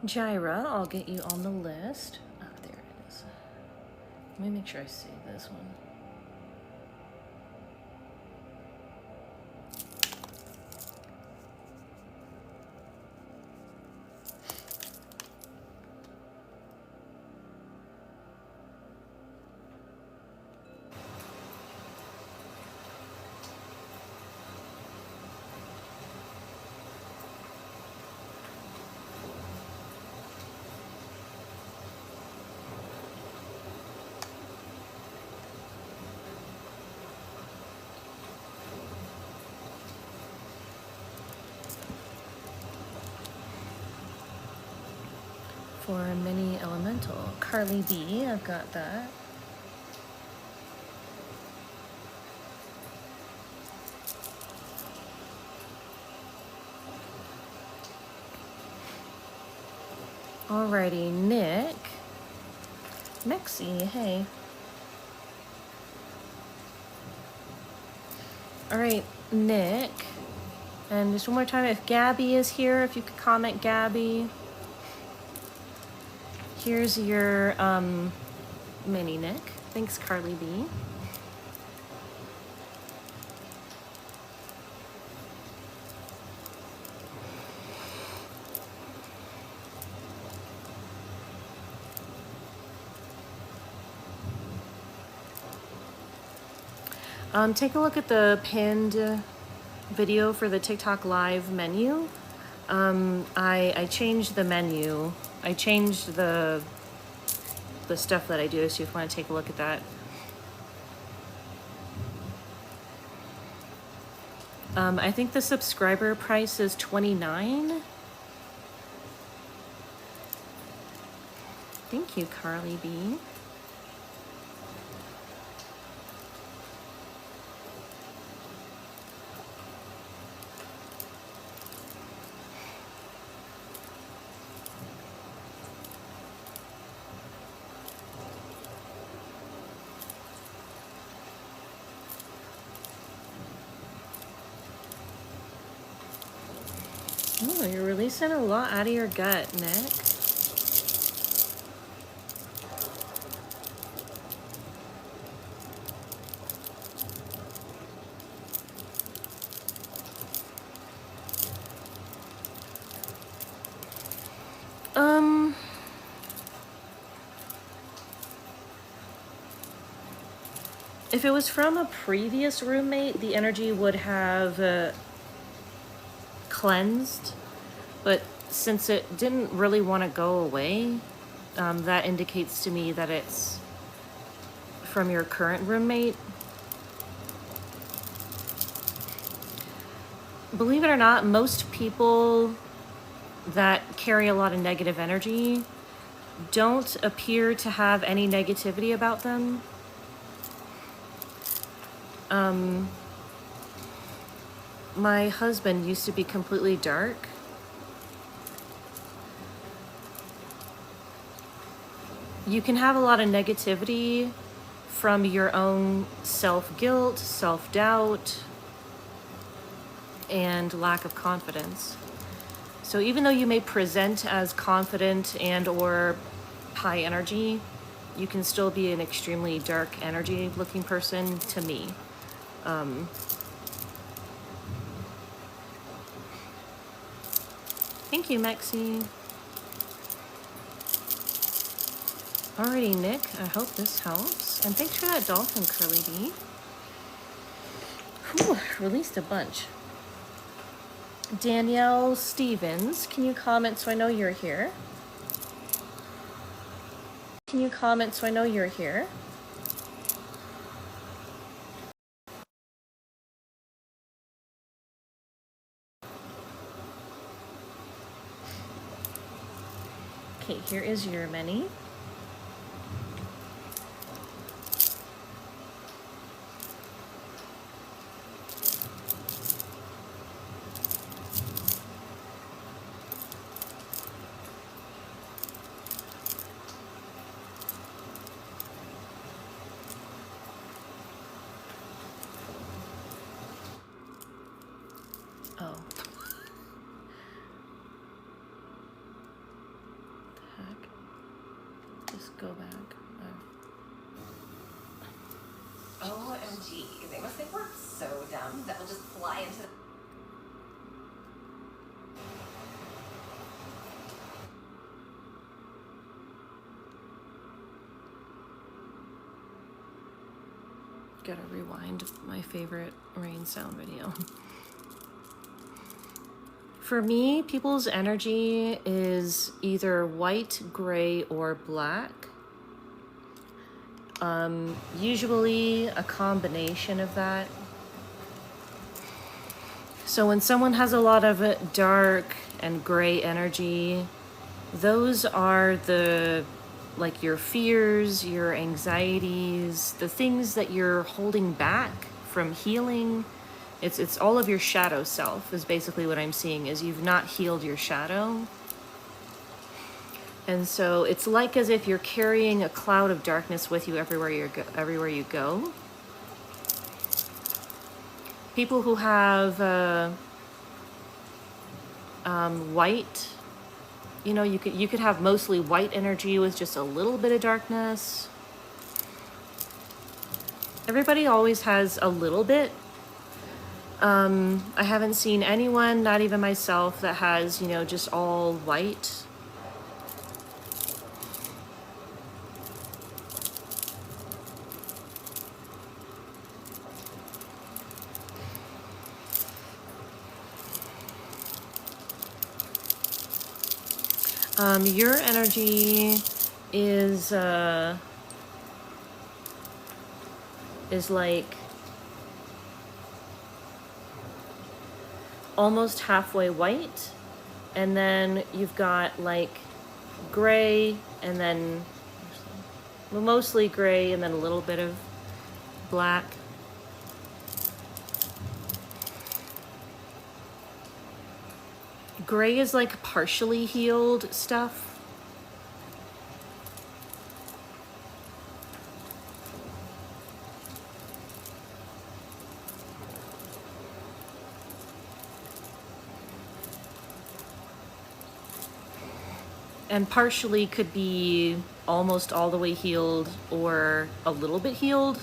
S1: Jaira, I'll get you on the list. Oh, there it is. Let me make sure I save this one. For mini elemental. Carly B, I've got that. Alrighty, Nick. Mexi, hey. Alright, Nick. And just one more time, if Gabby is here, if you could comment Gabby. Here's your mini Nick. Thanks, Carly B. Take a look at the pinned video for the TikTok live menu. I changed the menu. I changed the stuff that I do, so if you want to take a look at that. I think the subscriber price is $29. Thank you, Carly B. Oh, you're releasing a lot out of your gut, Nick. If it was from a previous roommate, the energy would have cleansed, but since it didn't really want to go away, that indicates to me that it's from your current roommate. Believe it or not, most people that carry a lot of negative energy don't appear to have any negativity about them. My husband used to be completely dark. You can have a lot of negativity from your own self-guilt, self-doubt, and lack of confidence. So even though you may present as confident and or high energy, you can still be an extremely dark energy looking person to me. Thank you, Maxie. Alrighty, Nick, I hope this helps. And thanks for that dolphin, Curly D. Whew, released a bunch. Danielle Stevens, can you comment so I know you're here? Can you comment so I know you're here? Okay, here is your many. Oh. What the heck? Just go back.
S2: OMG, they must think we're so dumb that we'll just fly into the...
S1: Gotta rewind my favorite rain sound video. For me, people's energy is either white, gray, or black. Usually a combination of that. So when someone has a lot of dark and gray energy, those are the, like, your fears, your anxieties, the things that you're holding back from healing. It's all of your shadow self is basically what I'm seeing, is you've not healed your shadow. And so it's like as if you're carrying a cloud of darkness with you everywhere you go. People who have white, you know, you could have mostly white energy with just a little bit of darkness. Everybody always has a little bit. I haven't seen anyone, not even myself, that has, you know, just all white. Your energy is like almost halfway white, and then you've got like gray, and then mostly gray, and then a little bit of black. Gray is like partially healed stuff. And partially could be almost all the way healed or a little bit healed.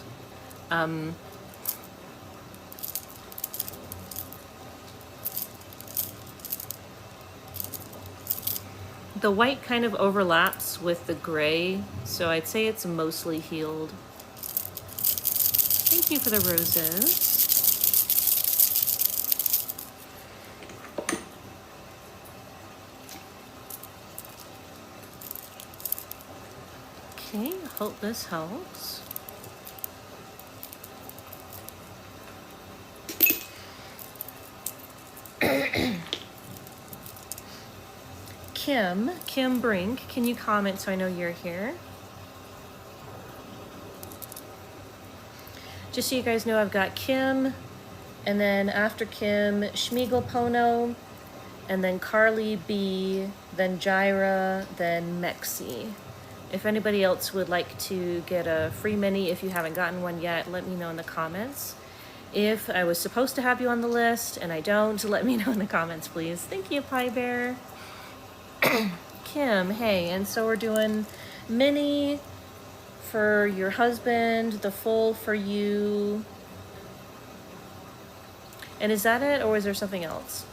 S1: The white kind of overlaps with the gray, so I'd say it's mostly healed. Thank you for the roses. Okay, hope this helps. Kim Brink, can you comment so I know you're here? Just so you guys know, I've got Kim, and then after Kim, Schmiegel Pono, and then Carly B, then Jaira, then Mexi. If anybody else would like to get a free mini, if you haven't gotten one yet, let me know in the comments. If I was supposed to have you on the list and I don't, let me know in the comments, please. Thank you, Pie Bear. Kim, hey, and so we're doing mini for your husband, the full for you. And is that it, or is there something else?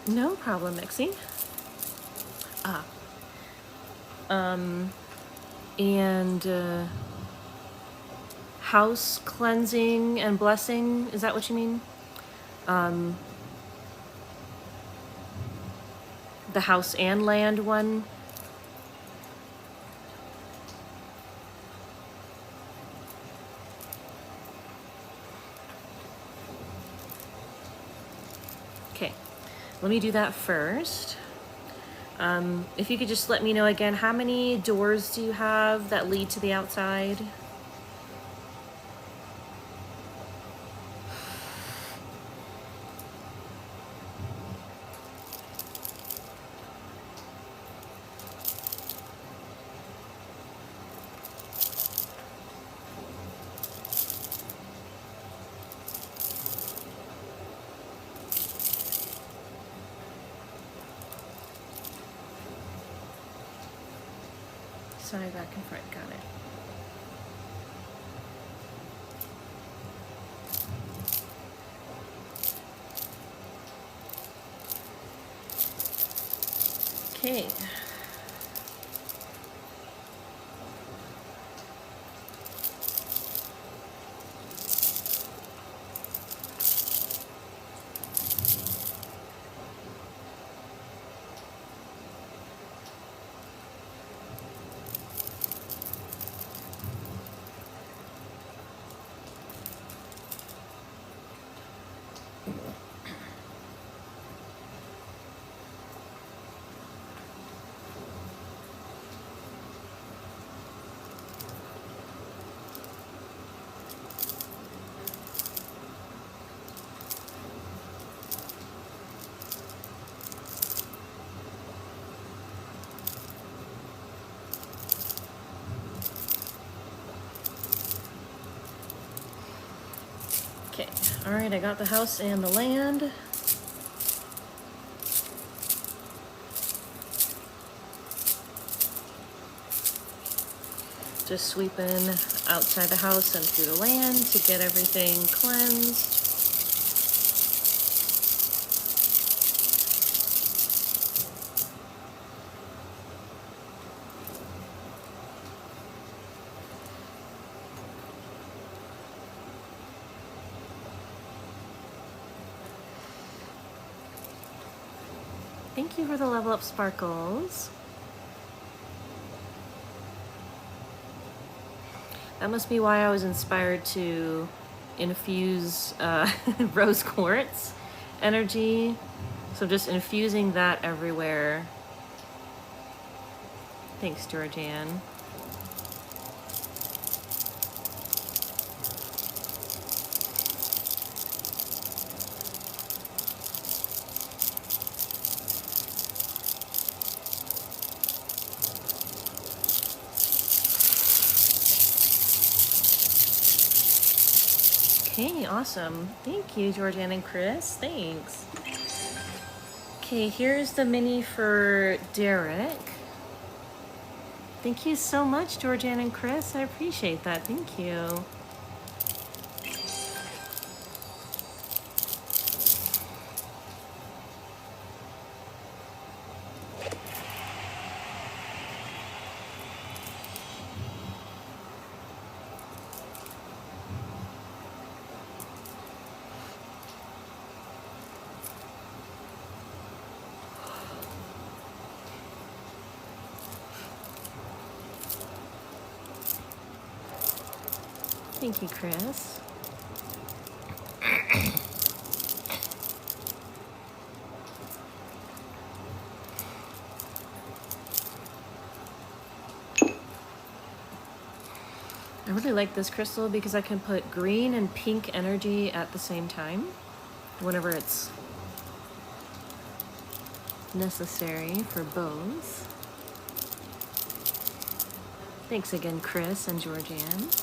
S1: No problem, Mixie. And house cleansing and blessing, is that what you mean? The house and land one? Okay, let me do that first. If you could just let me know again, how many doors do you have that lead to the outside? Side, back, and front, got it. Okay. Okay, all right, I got the house and the land. Just sweeping outside the house and through the land to get everything cleansed. Thank you for the level up sparkles. That must be why I was inspired to infuse rose quartz energy. So just infusing that everywhere. Thanks, Georgianne. Okay, awesome. Thank you, Georgianne and Chris. Thanks. Okay, here's the mini for Derek. Thank you so much, Georgianne and Chris. I appreciate that. Thank you. Thank you, Chris. I really like this crystal because I can put green and pink energy at the same time whenever it's necessary for both. Thanks again, Chris and Georgianne.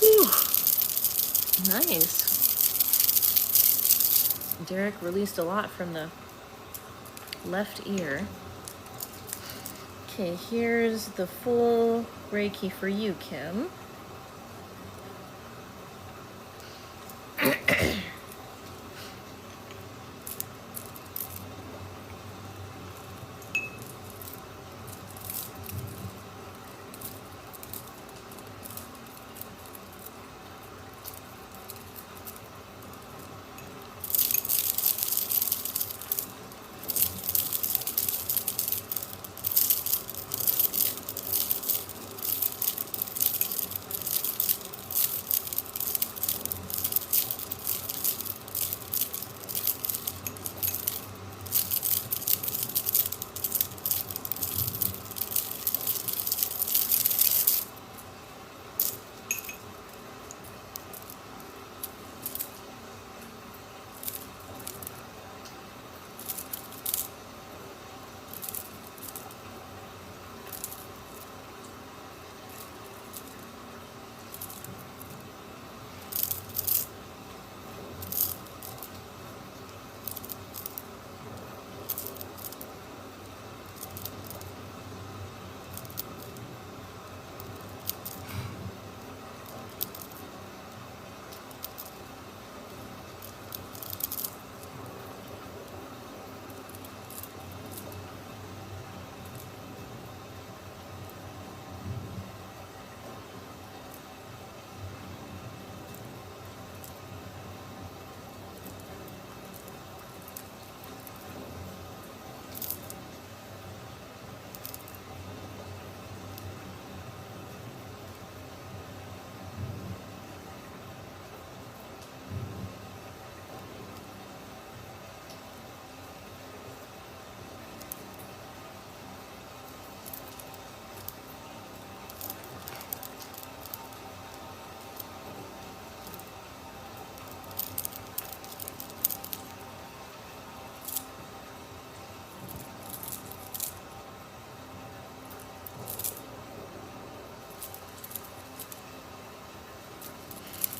S1: Whew. Nice. Derek released a lot from the left ear. Okay, here's the full Reiki for you, Kim.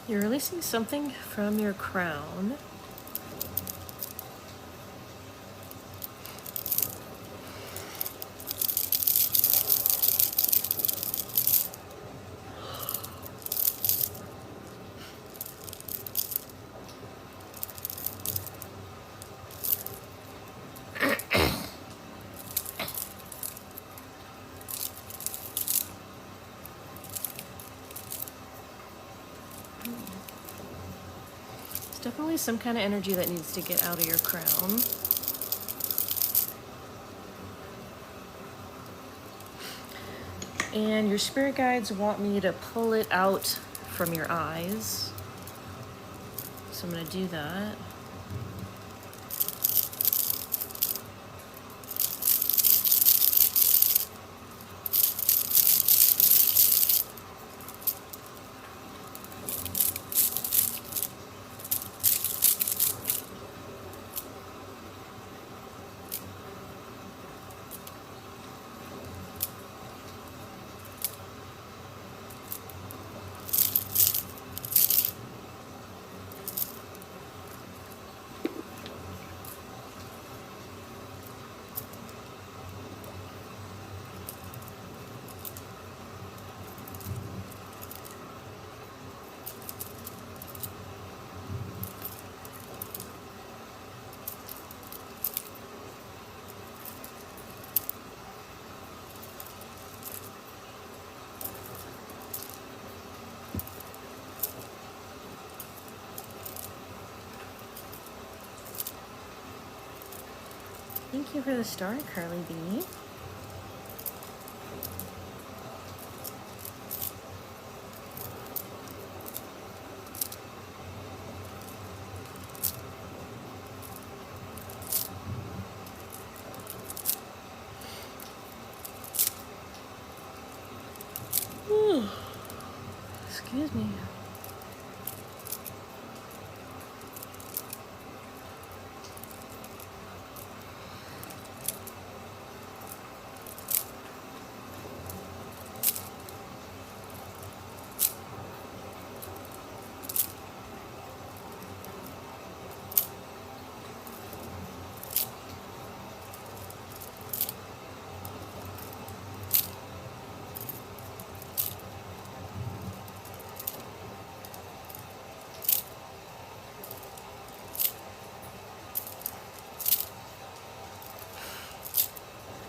S1: You're releasing something from your crown. Definitely some kind of energy that needs to get out of your crown. And your spirit guides want me to pull it out from your eyes. So I'm going to do that. Thank you for the star, Carly B. Excuse me.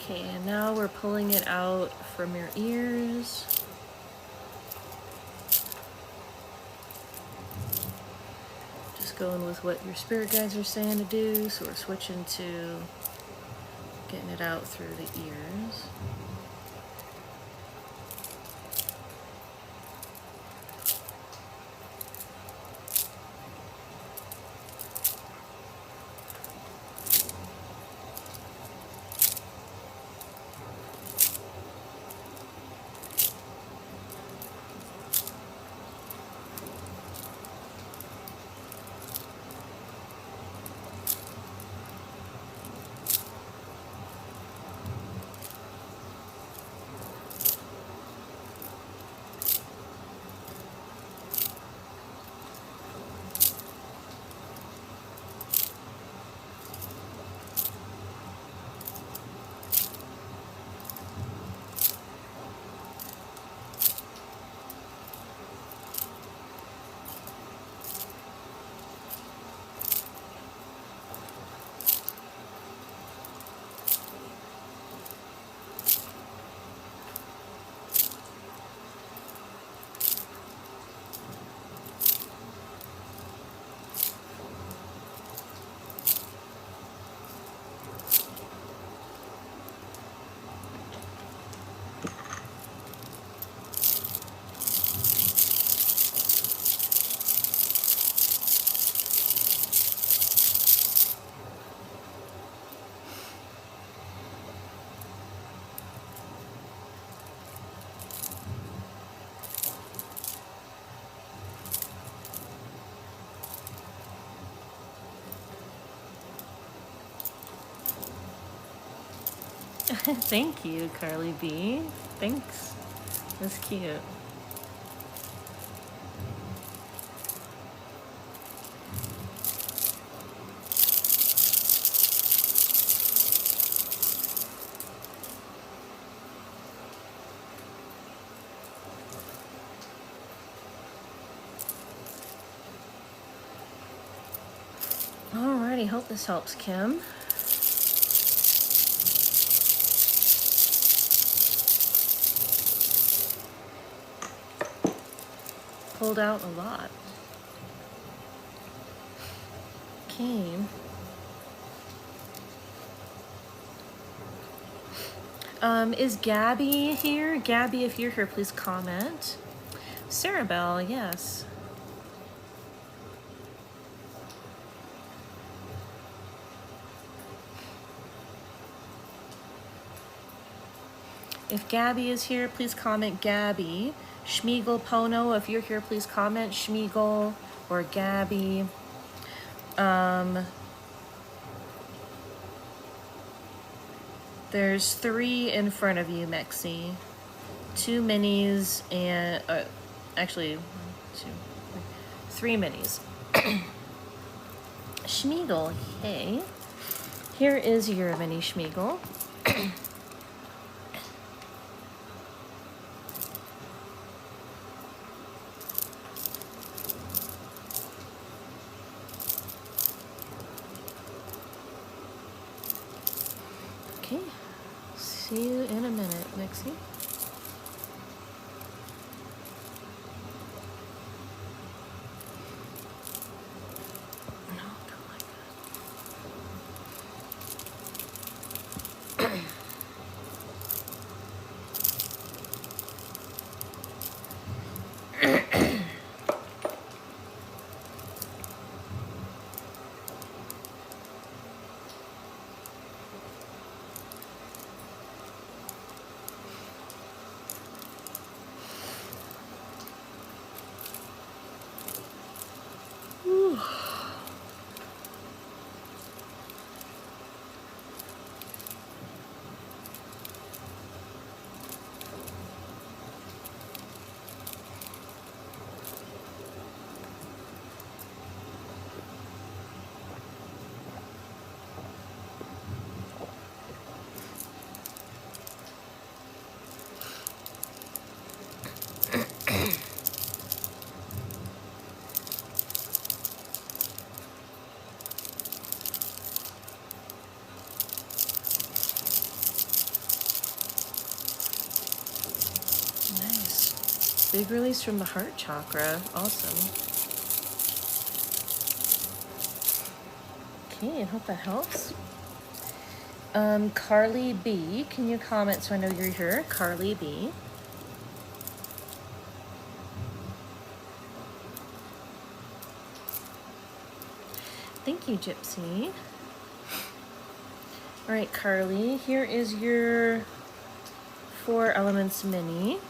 S1: Okay, and now we're pulling it out from your ears. Just going with what your spirit guides are saying to do. So we're switching to getting it out through the ears. Thank you, Carly B. Thanks. That's cute. Alrighty, hope this helps, Kim. Pulled out a lot. Okay. Is Gabby here? Gabby, if you're here, please comment. Sarah Bell, yes. If Gabby is here, please comment Gabby. Schmiegel Pono, if you're here, please comment Schmiegel or Gabby. There's 3 in front of you, Mexi. 2 minis and actually 3 minis. Schmiegel, hey. Here is your mini Schmiegel. Okay, see you in a minute, Mexi. No, don't like that. Big release from the heart chakra. Awesome. Okay, I hope that helps. Carly B, can you comment so I know you're here? Carly B. Thank you, Gypsy. All right, Carly, here is your 4 Elements mini.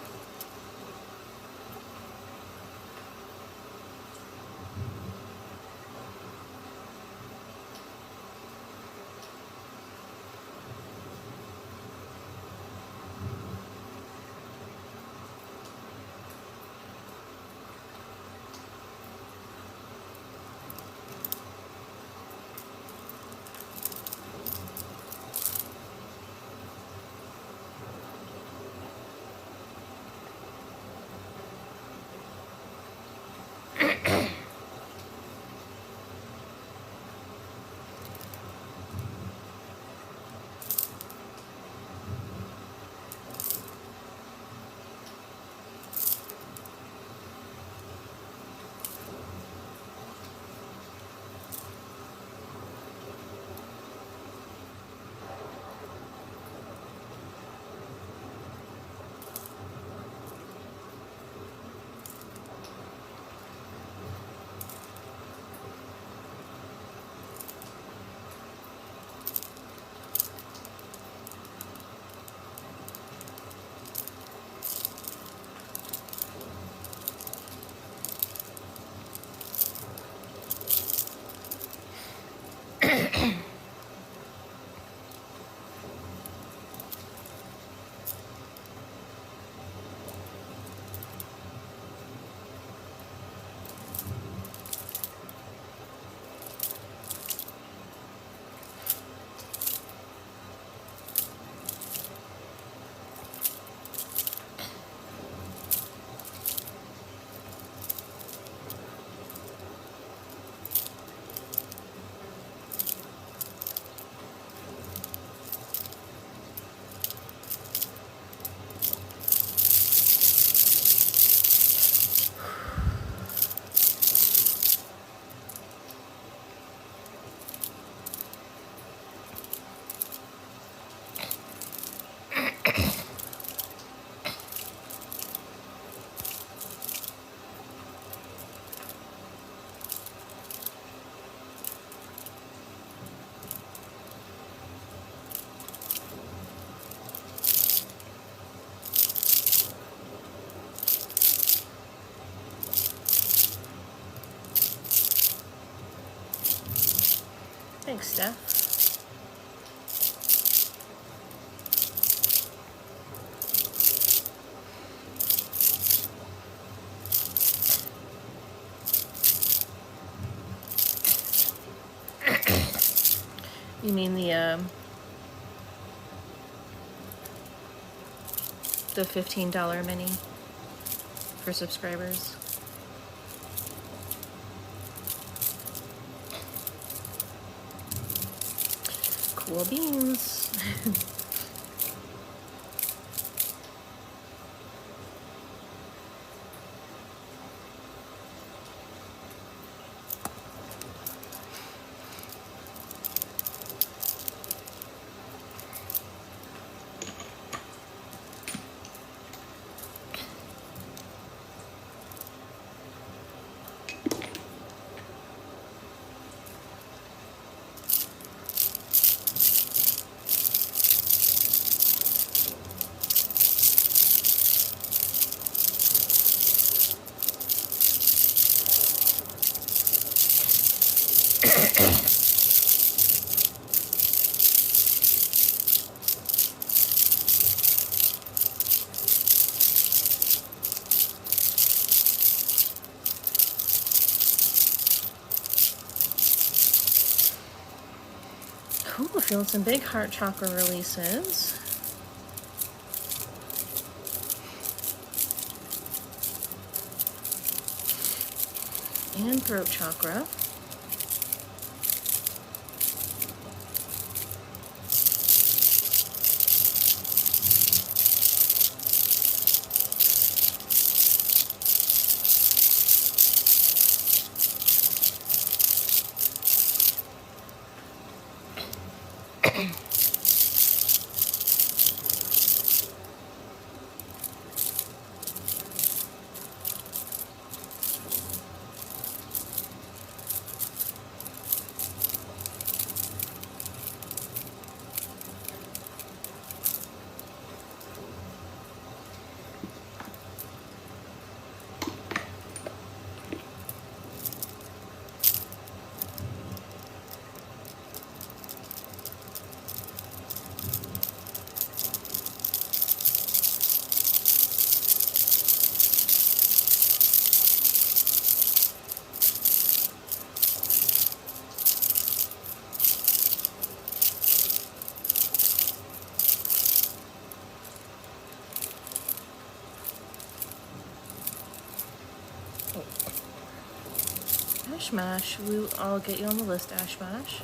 S1: Thanks, Steph. You mean the $15 mini for subscribers? Cool beans. Cool, feeling some big heart chakra releases. And throat chakra. Mash. I'll get you on the list, Ash Mash.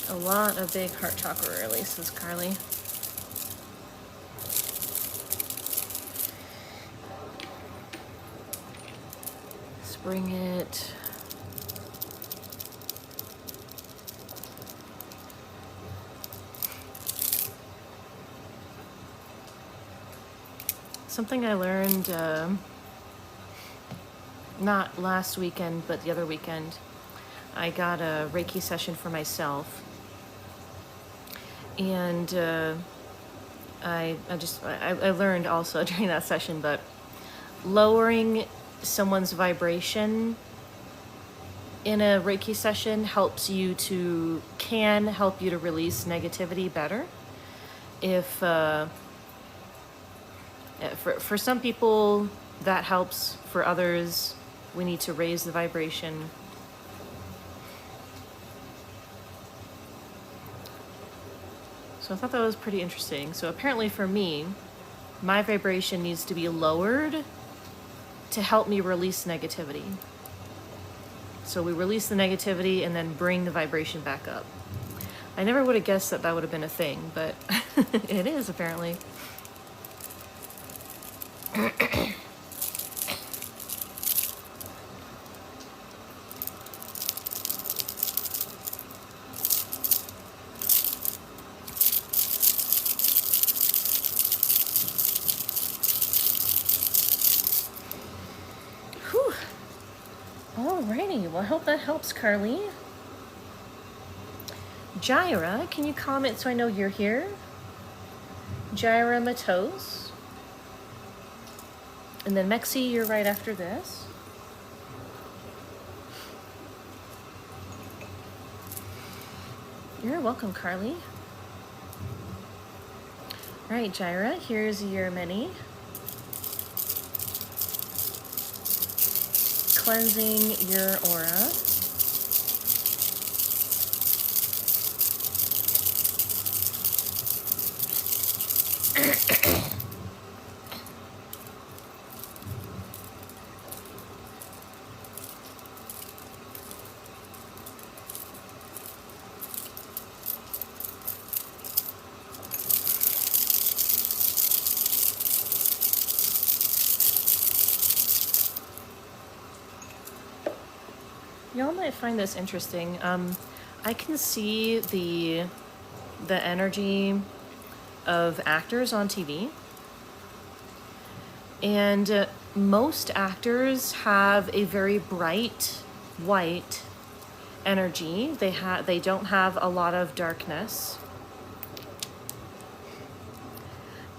S1: A lot of big heart chakra releases, Carly. Let's bring it. Something I learned, not last weekend, but the other weekend. I got a Reiki session for myself. And I learned also during that session, but lowering someone's vibration in a Reiki session can help you to release negativity better. If for some people that helps, for others we need to raise the vibration. So I thought that was pretty interesting. So apparently for me, my vibration needs to be lowered to help me release negativity. So we release the negativity and then bring the vibration back up. I never would have guessed that would have been a thing, but it is apparently. Alrighty, well I hope that helps, Carly. Jaira, can you comment so I know you're here? Jaira Matos. And then Mexi, you're right after this. You're welcome, Carly. All right, Jaira, here's your mini. Cleansing your aura. Y'all might find this interesting. I can see the energy of actors on TV, and most actors have a very bright white energy. They don't have a lot of darkness,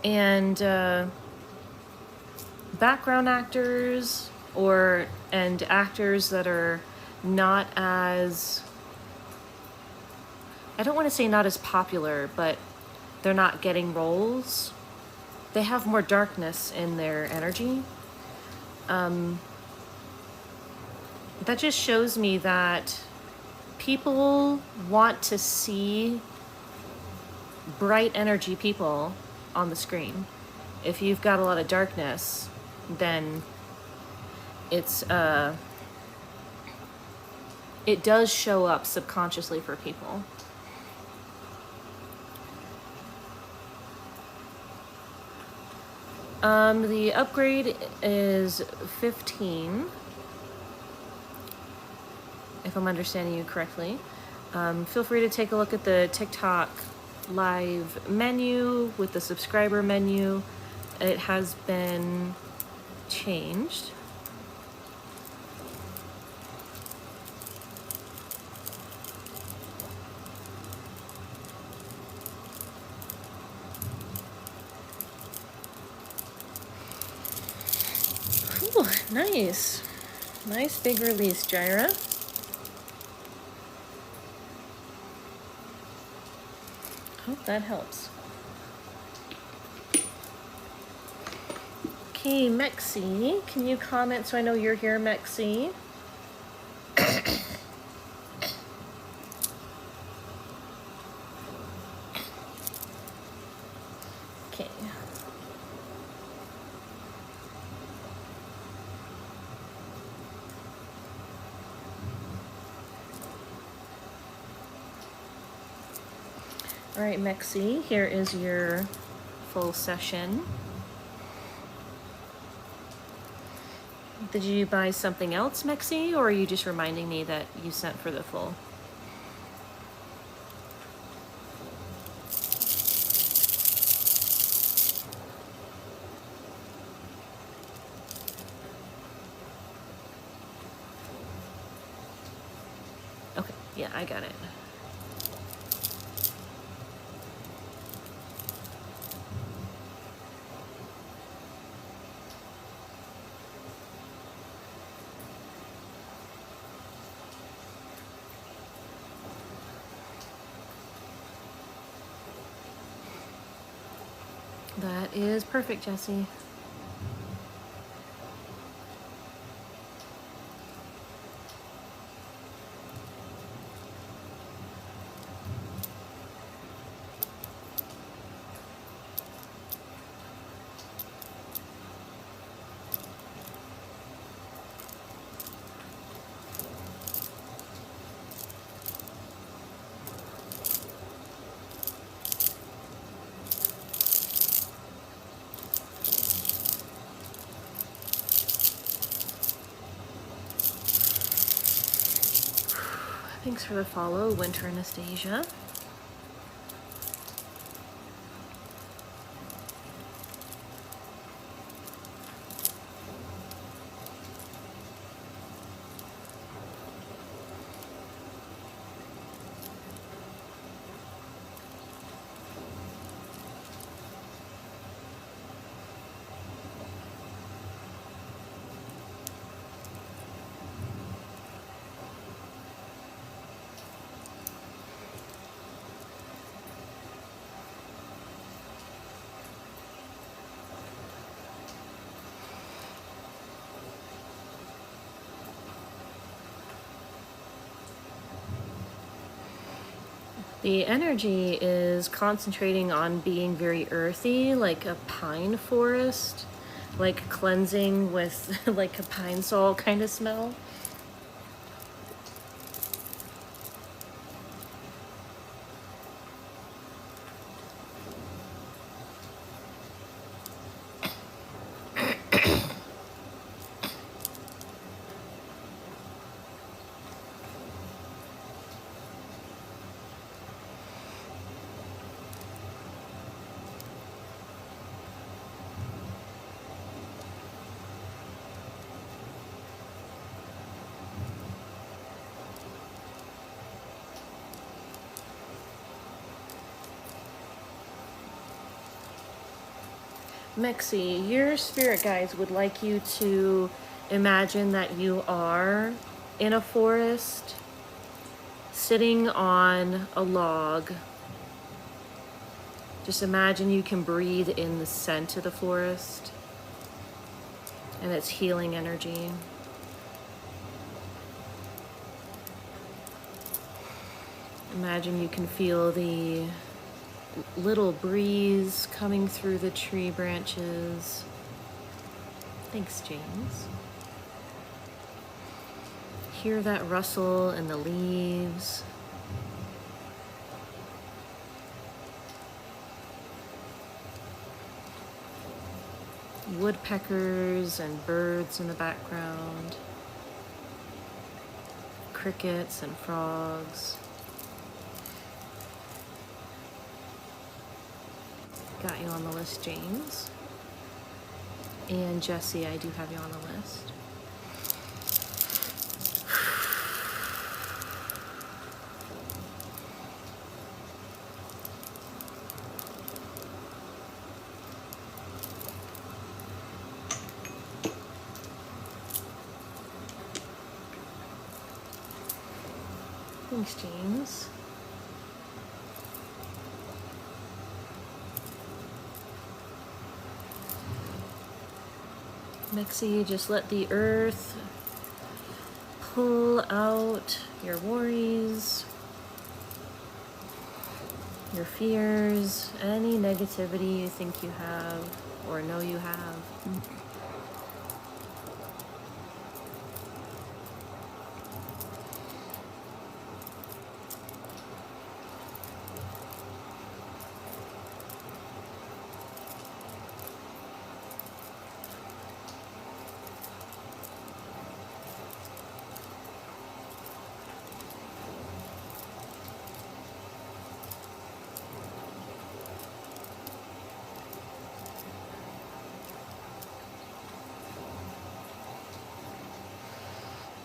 S1: and background actors and actors that are not as, I don't want to say not as popular, but they're not getting roles. They have more darkness in their energy. That just shows me that people want to see bright energy people on the screen. If you've got a lot of darkness, then it does show up subconsciously for people. The upgrade is 15, if I'm understanding you correctly. Feel free to take a look at the TikTok live menu with the subscriber menu. It has been changed. Ooh, nice. Nice big release, Jaira. that helps. Okay, Mexi, can you comment so I know you're here, Mexi? Okay. All right, Mexi, here is your full session. Did you buy something else, Mexi, or are you just reminding me that you sent for the full? Okay, yeah, I got it. That is perfect, Jesse. Thanks for the follow, Winter Anastasia. The energy is concentrating on being very earthy, like a pine forest, like cleansing with like a pine sol kind of smell. Mexi, your spirit guides would like you to imagine that you are in a forest, sitting on a log. Just imagine you can breathe in the scent of the forest and its healing energy. Imagine you can feel the little breeze coming through the tree branches. Thanks, James. Hear that rustle in the leaves. Woodpeckers and birds in the background. Crickets and frogs. Got you on the list, James. And Jesse, I do have you on the list. Thanks, James. Mexi, just let the earth pull out your worries, your fears, any negativity you think you have or know you have.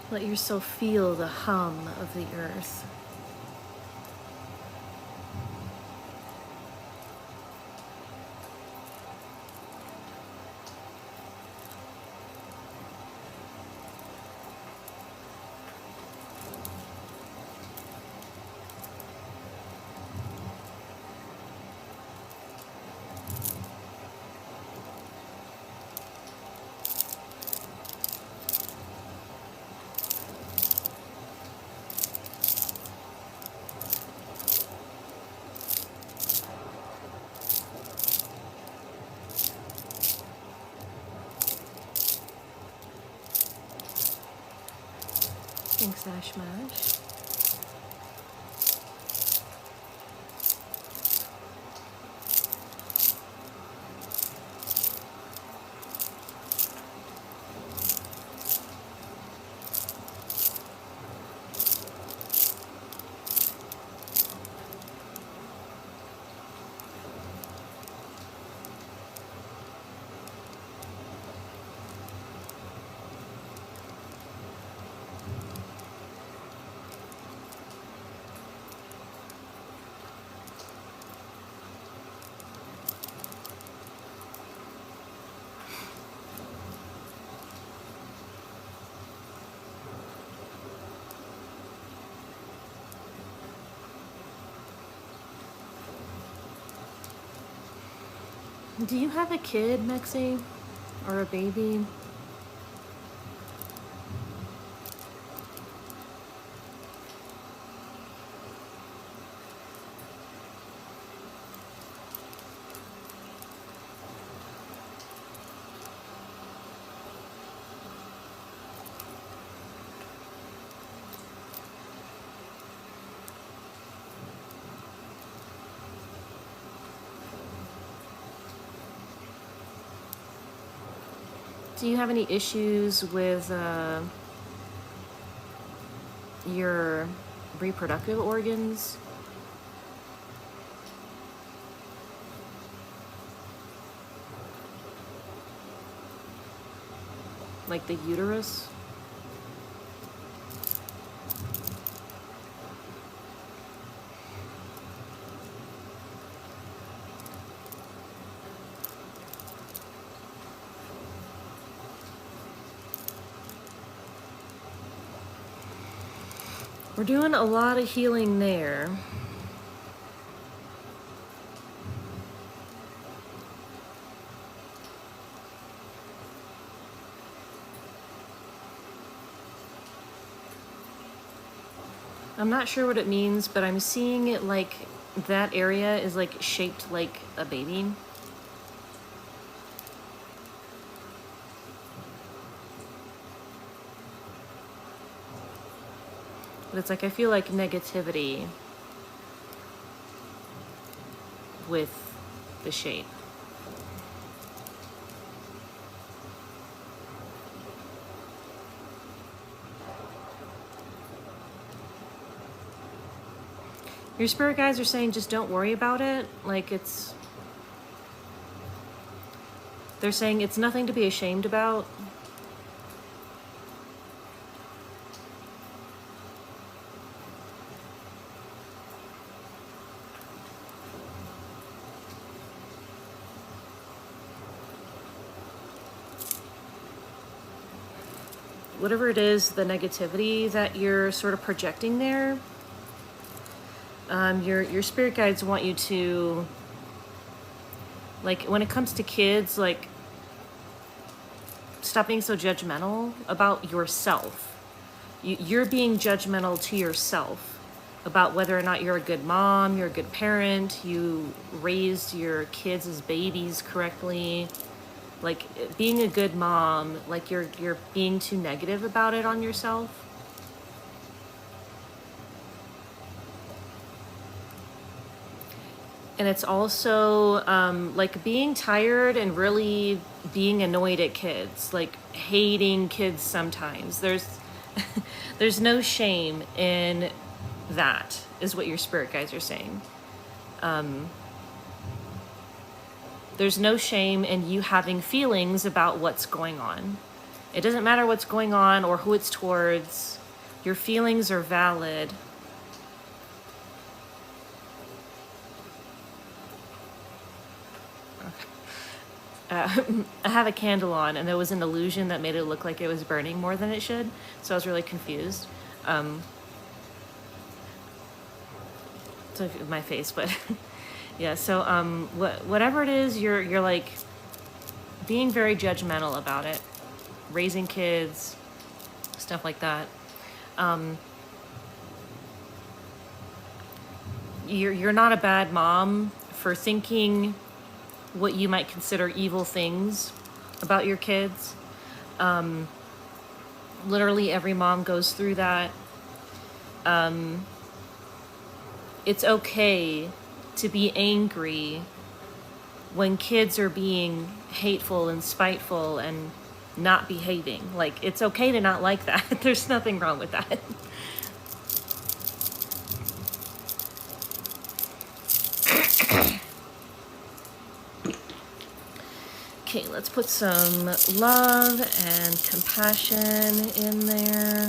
S1: Let yourself feel the hum of the earth. Thanks, Ash Mash. Do you have a kid, Mexi? Or a baby? Do you have any issues with your reproductive organs? Like the uterus? We're doing a lot of healing there. I'm not sure what it means, but I'm seeing it like that area is like shaped like a baby. But it's like I feel like negativity with the shape. Your spirit guides are saying just don't worry about it. Like they're saying it's nothing to be ashamed about. Whatever it is, the negativity that you're sort of projecting there, your spirit guides want you to, like, when it comes to kids, like, stop being so judgmental about yourself. You're being judgmental to yourself about whether or not you're a good mom, you're a good parent, you raised your kids as babies correctly. Like, being a good mom, like you're being too negative about it on yourself. And it's also like being tired and really being annoyed at kids, like hating kids sometimes. There's no shame in that, is what your spirit guides are saying. There's no shame in you having feelings about what's going on. It doesn't matter what's going on or who it's towards. Your feelings are valid. I have a candle on, and there was an illusion that made it look like it was burning more than it should, so I was really confused. So my face, but yeah. So whatever it is, you're like being very judgmental about it, raising kids, stuff like that. You're not a bad mom for thinking what you might consider evil things about your kids. Literally every mom goes through that. It's okay to be angry when kids are being hateful and spiteful and not behaving. Like, it's okay to not like that. There's nothing wrong with that. Okay, let's put some love and compassion in there.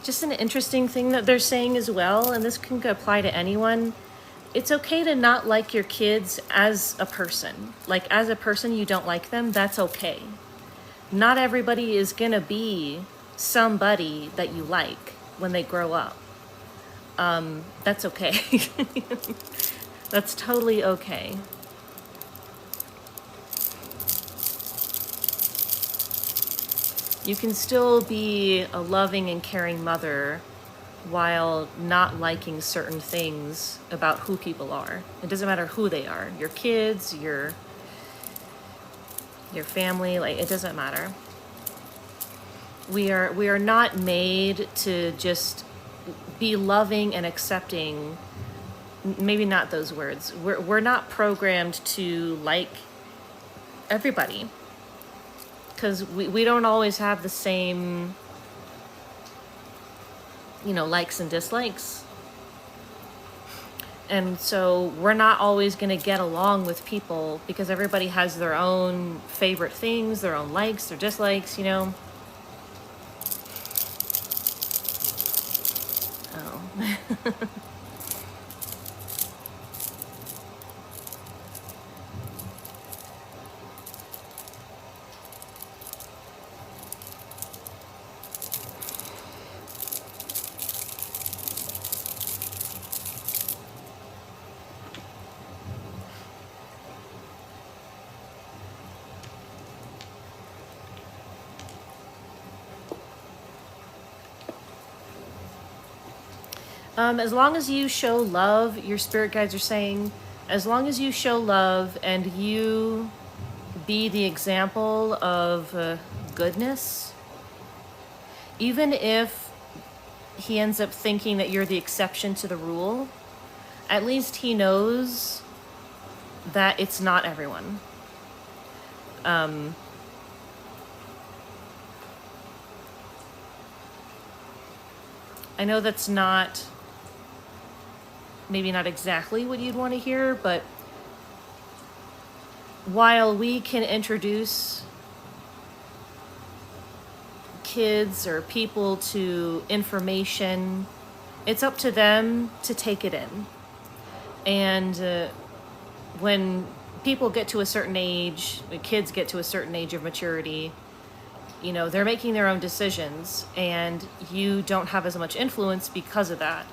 S1: Just an interesting thing that they're saying as well, and this can apply to anyone. It's okay to not like your kids as a person. Like, as a person, you don't like them, that's okay. Not everybody is gonna be somebody that you like when they grow up. That's okay. That's totally okay. You can still be a loving and caring mother while not liking certain things about who people are. It doesn't matter who they are. Your kids, your family, like, it doesn't matter. We are not made to just be loving and accepting. Maybe not those words. We're not programmed to like everybody, because we don't always have the same, likes and dislikes. And so we're not always going to get along with people because everybody has their own favorite things, their own likes, their dislikes, Oh. As long as you show love, your spirit guides are saying, as long as you show love and you be the example of goodness, even if he ends up thinking that you're the exception to the rule, at least he knows that it's not everyone. I know that's maybe not exactly what you'd want to hear, but while we can introduce kids or people to information, it's up to them to take it in. And when people get to a certain age, when kids get to a certain age of maturity, You know, they're making their own decisions and you don't have as much influence because of that.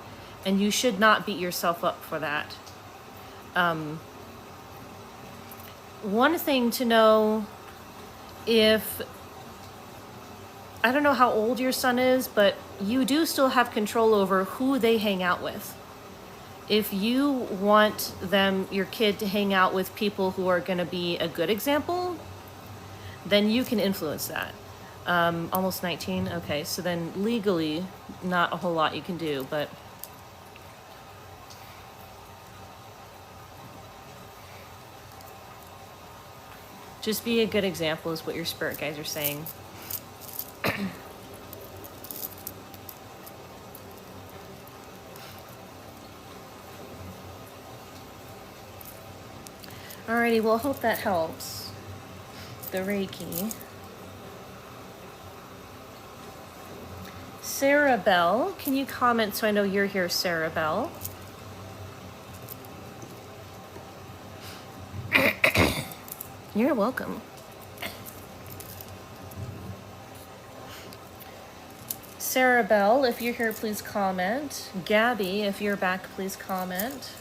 S1: And you should not beat yourself up for that. One thing to know, if, I don't know how old your son is, but you do still have control over who they hang out with. If you want your kid to hang out with people who are going to be a good example, then you can influence that. Almost 19. Okay, so then legally, not a whole lot you can do, but just be a good example is what your spirit guides are saying. Alrighty, well, hope that helps. The Reiki. Sarah Bell, can you comment so I know you're here, Sarah Bell? You're welcome. Sarah Bell, if you're here, please comment. Gabby, if you're back, please comment.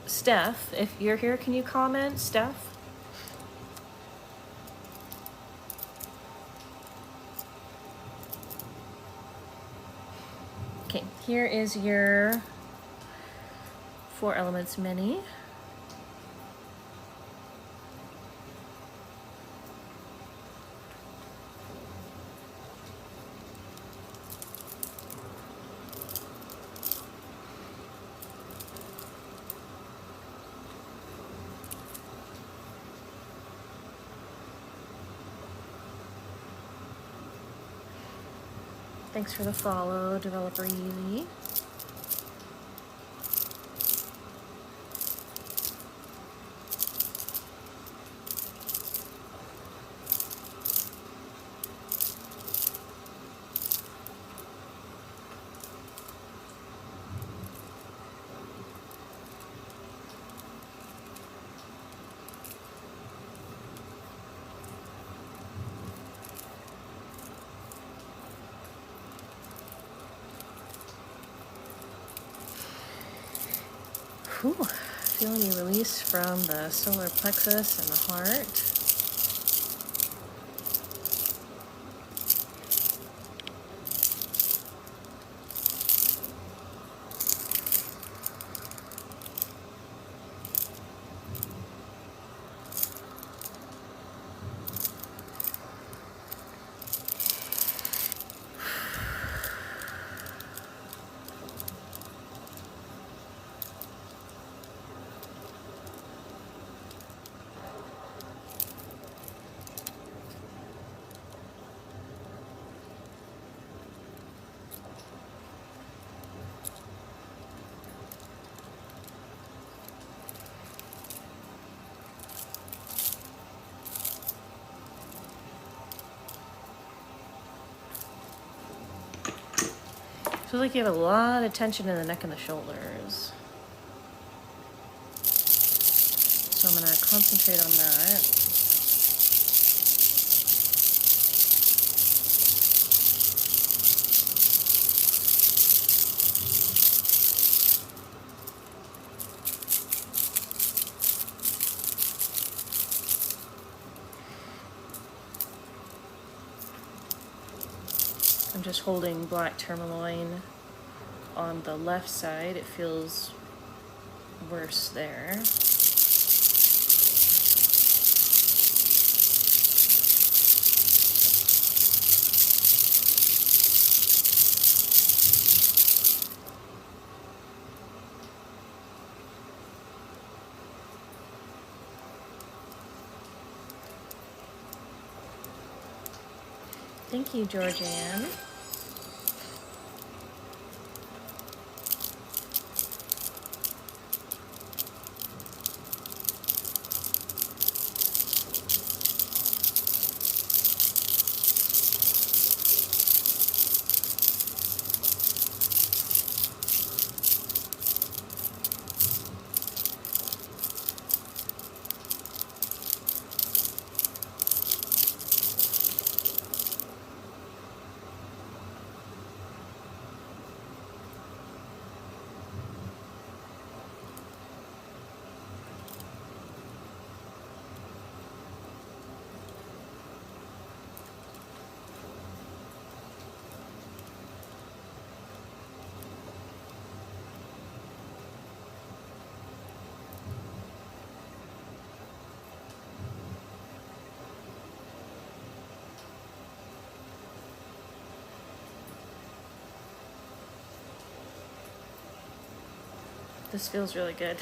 S1: Steph, if you're here, can you comment, Steph? Okay, here is your 4 Elements mini. Thanks for the follow, Developer Easy. Whew. Feeling the release from the solar plexus and the heart. Feels like you have a lot of tension in the neck and the shoulders. So I'm going to concentrate on that. I'm just holding black tourmaline on the left side. It feels worse there. Thank you, Georgianne. This feels really good.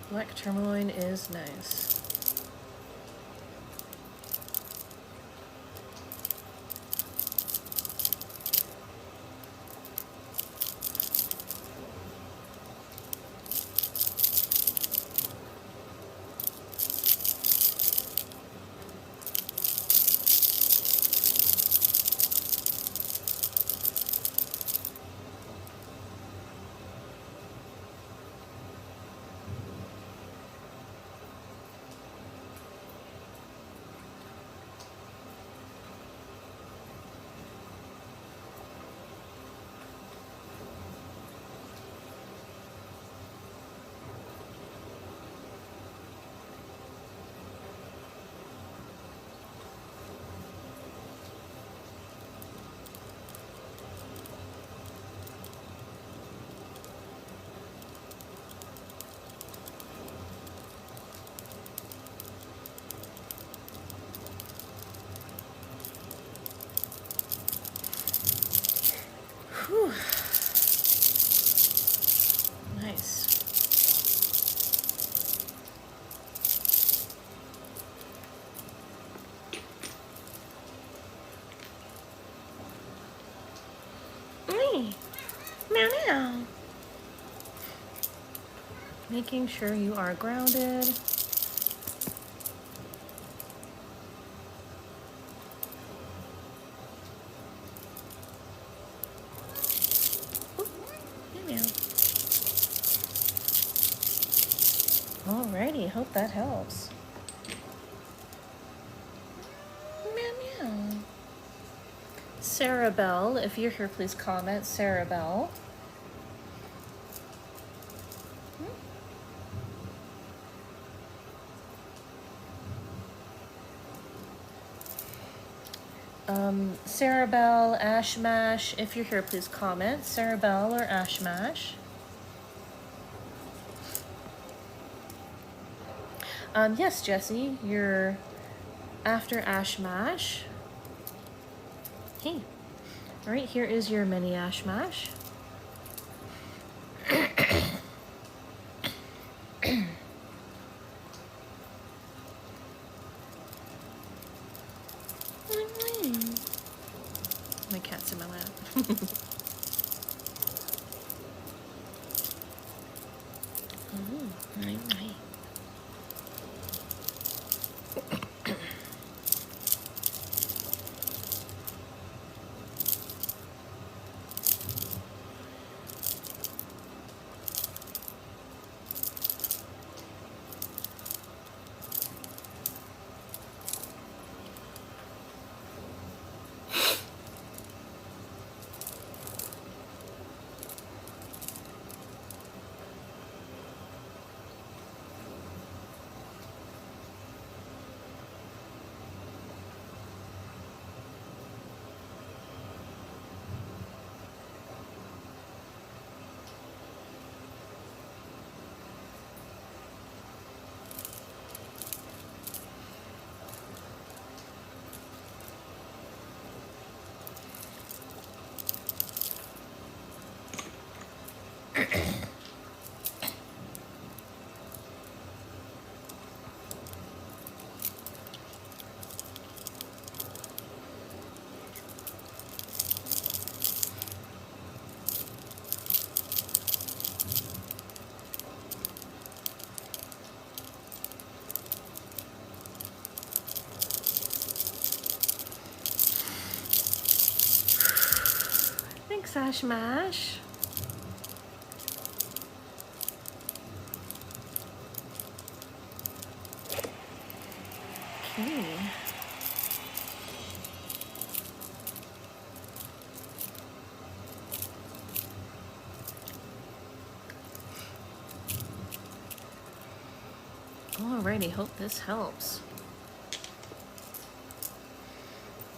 S1: Black tourmaline is nice. Whew. Nice. Hey, meow meow. Making sure you are grounded. Alrighty, hope that helps. Meow meow. Sarah Bell, if you're here, please comment. Sarah Bell. Sarah Bell, Ash Mash, if you're here, please comment. Sarah Bell or Ash Mash. Yes, Jessie, you're after Ash Mash. Hey, all right, here is your mini Ash Mash. My cat's in my lap. Thanks, Ash Mash. Okay. Alrighty, hope this helps.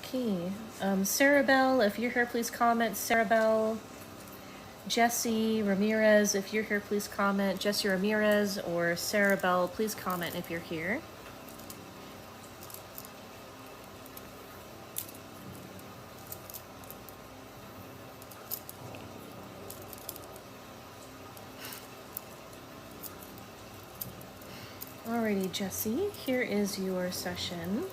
S1: Okay, Sarah Bell, if you're here, please comment. Sarah Bell. Jesse Ramirez, if you're here, please comment. Jesse Ramirez or Sarah Bell, please comment if you're here. Alrighty, Jesse, here is your session.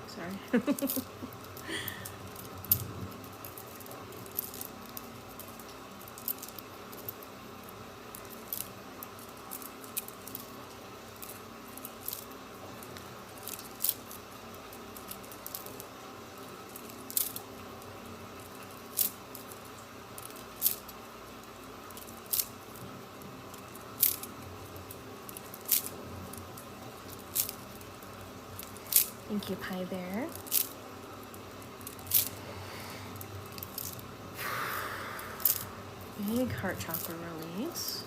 S1: Sorry. Thank you, Pie Bear. Big heart chakra release.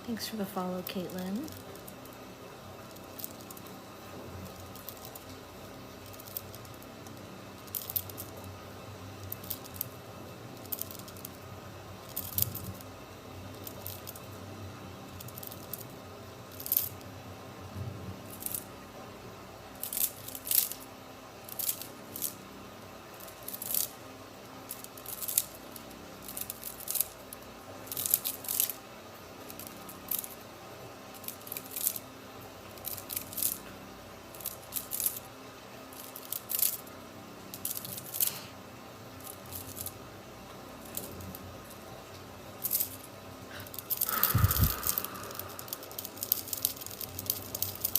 S1: Thanks for the follow, Caitlin.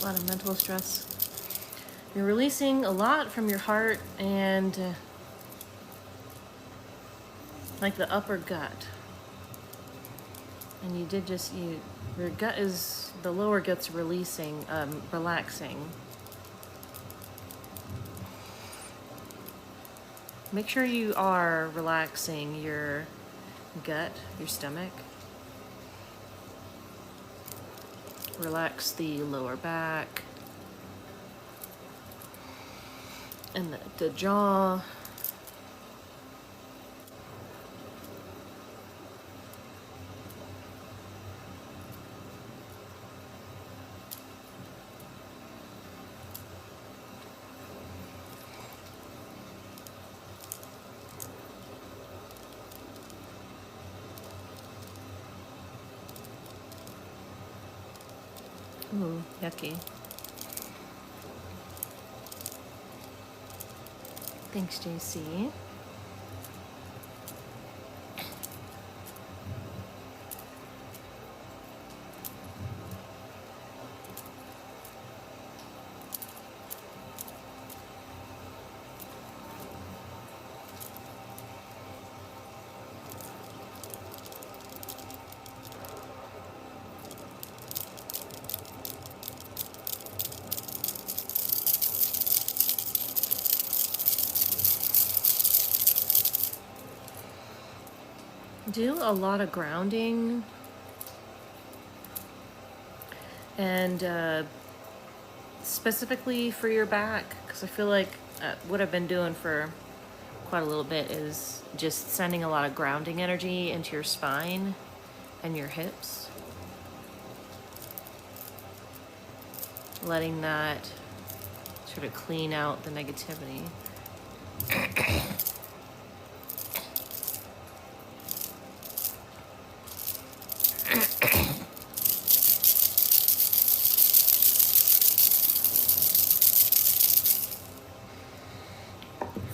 S1: A lot of mental stress. You're releasing a lot from your heart and like the upper gut. And you did just, your gut is, the lower gut's releasing, relaxing. Make sure you are relaxing your gut, your stomach. Relax the lower back and the jaw. Ooh, yucky. Thanks, JC. Do a lot of grounding and specifically for your back, because I feel like what I've been doing for quite a little bit is just sending a lot of grounding energy into your spine and your hips, letting that sort of clean out the negativity.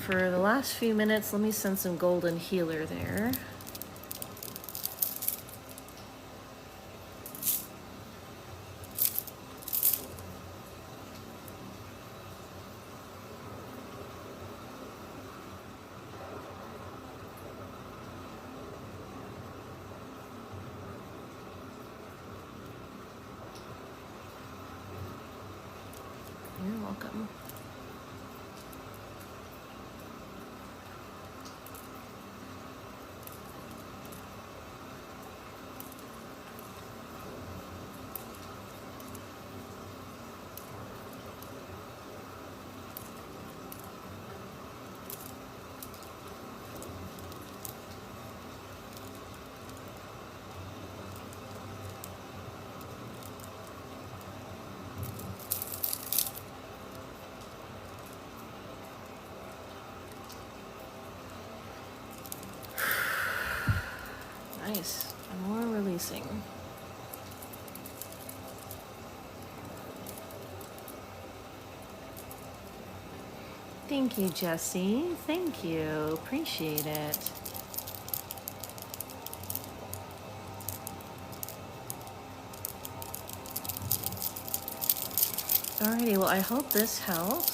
S1: For the last few minutes, let me send some golden healer there. You're welcome. Nice. More releasing. Thank you, Jesse. Thank you. Appreciate it. Alrighty, well, I hope this helps.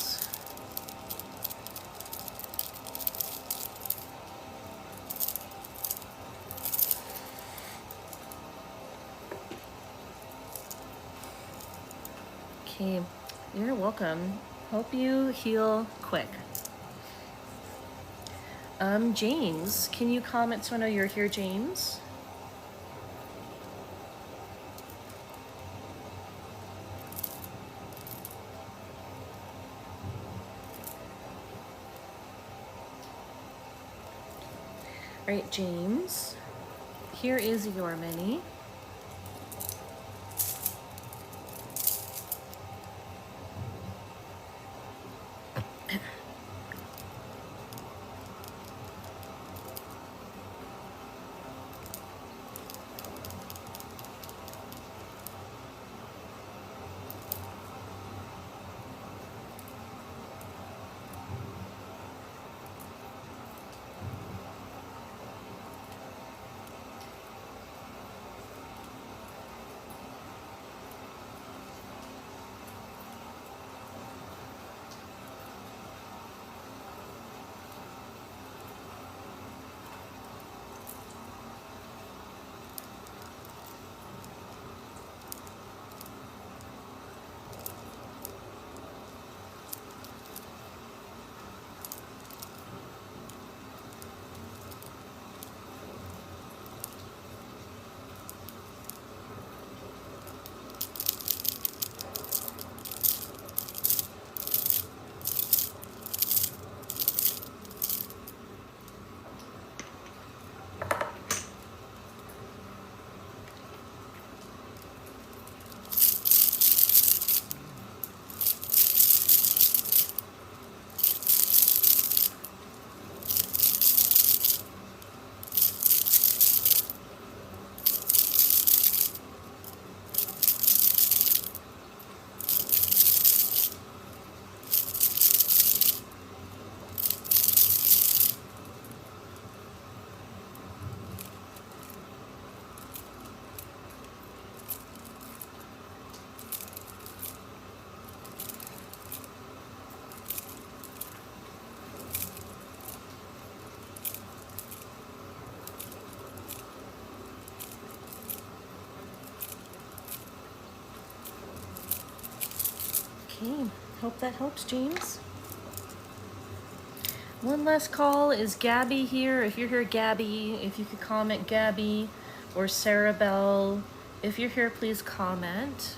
S1: Okay, you're welcome. Hope you heal quick. James, can you comment so I know you're here, James? All right, James, here is your mini. Okay, hope that helps, James. One last call. Is Gabby here? If you're here, Gabby, if you could comment, Gabby, or Sarah Bell. If you're here, please comment.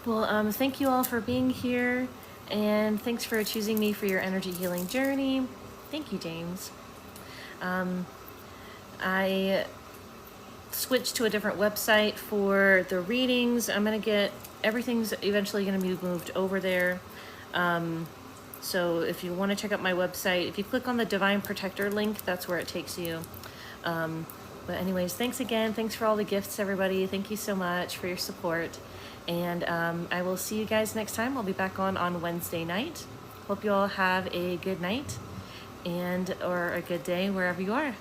S1: Well, thank you all for being here, and thanks for choosing me for your energy healing journey. Thank you, James. I switched to a different website for the readings. Everything's eventually gonna be moved over there. So if you want to check out my website, if you click on the Divine Protector link, that's where it takes you. But anyways, thanks again. Thanks for all the gifts, everybody. Thank you so much for your support. And I will see you guys next time. I'll be back on Wednesday night. Hope you all have a good night or a good day wherever you are.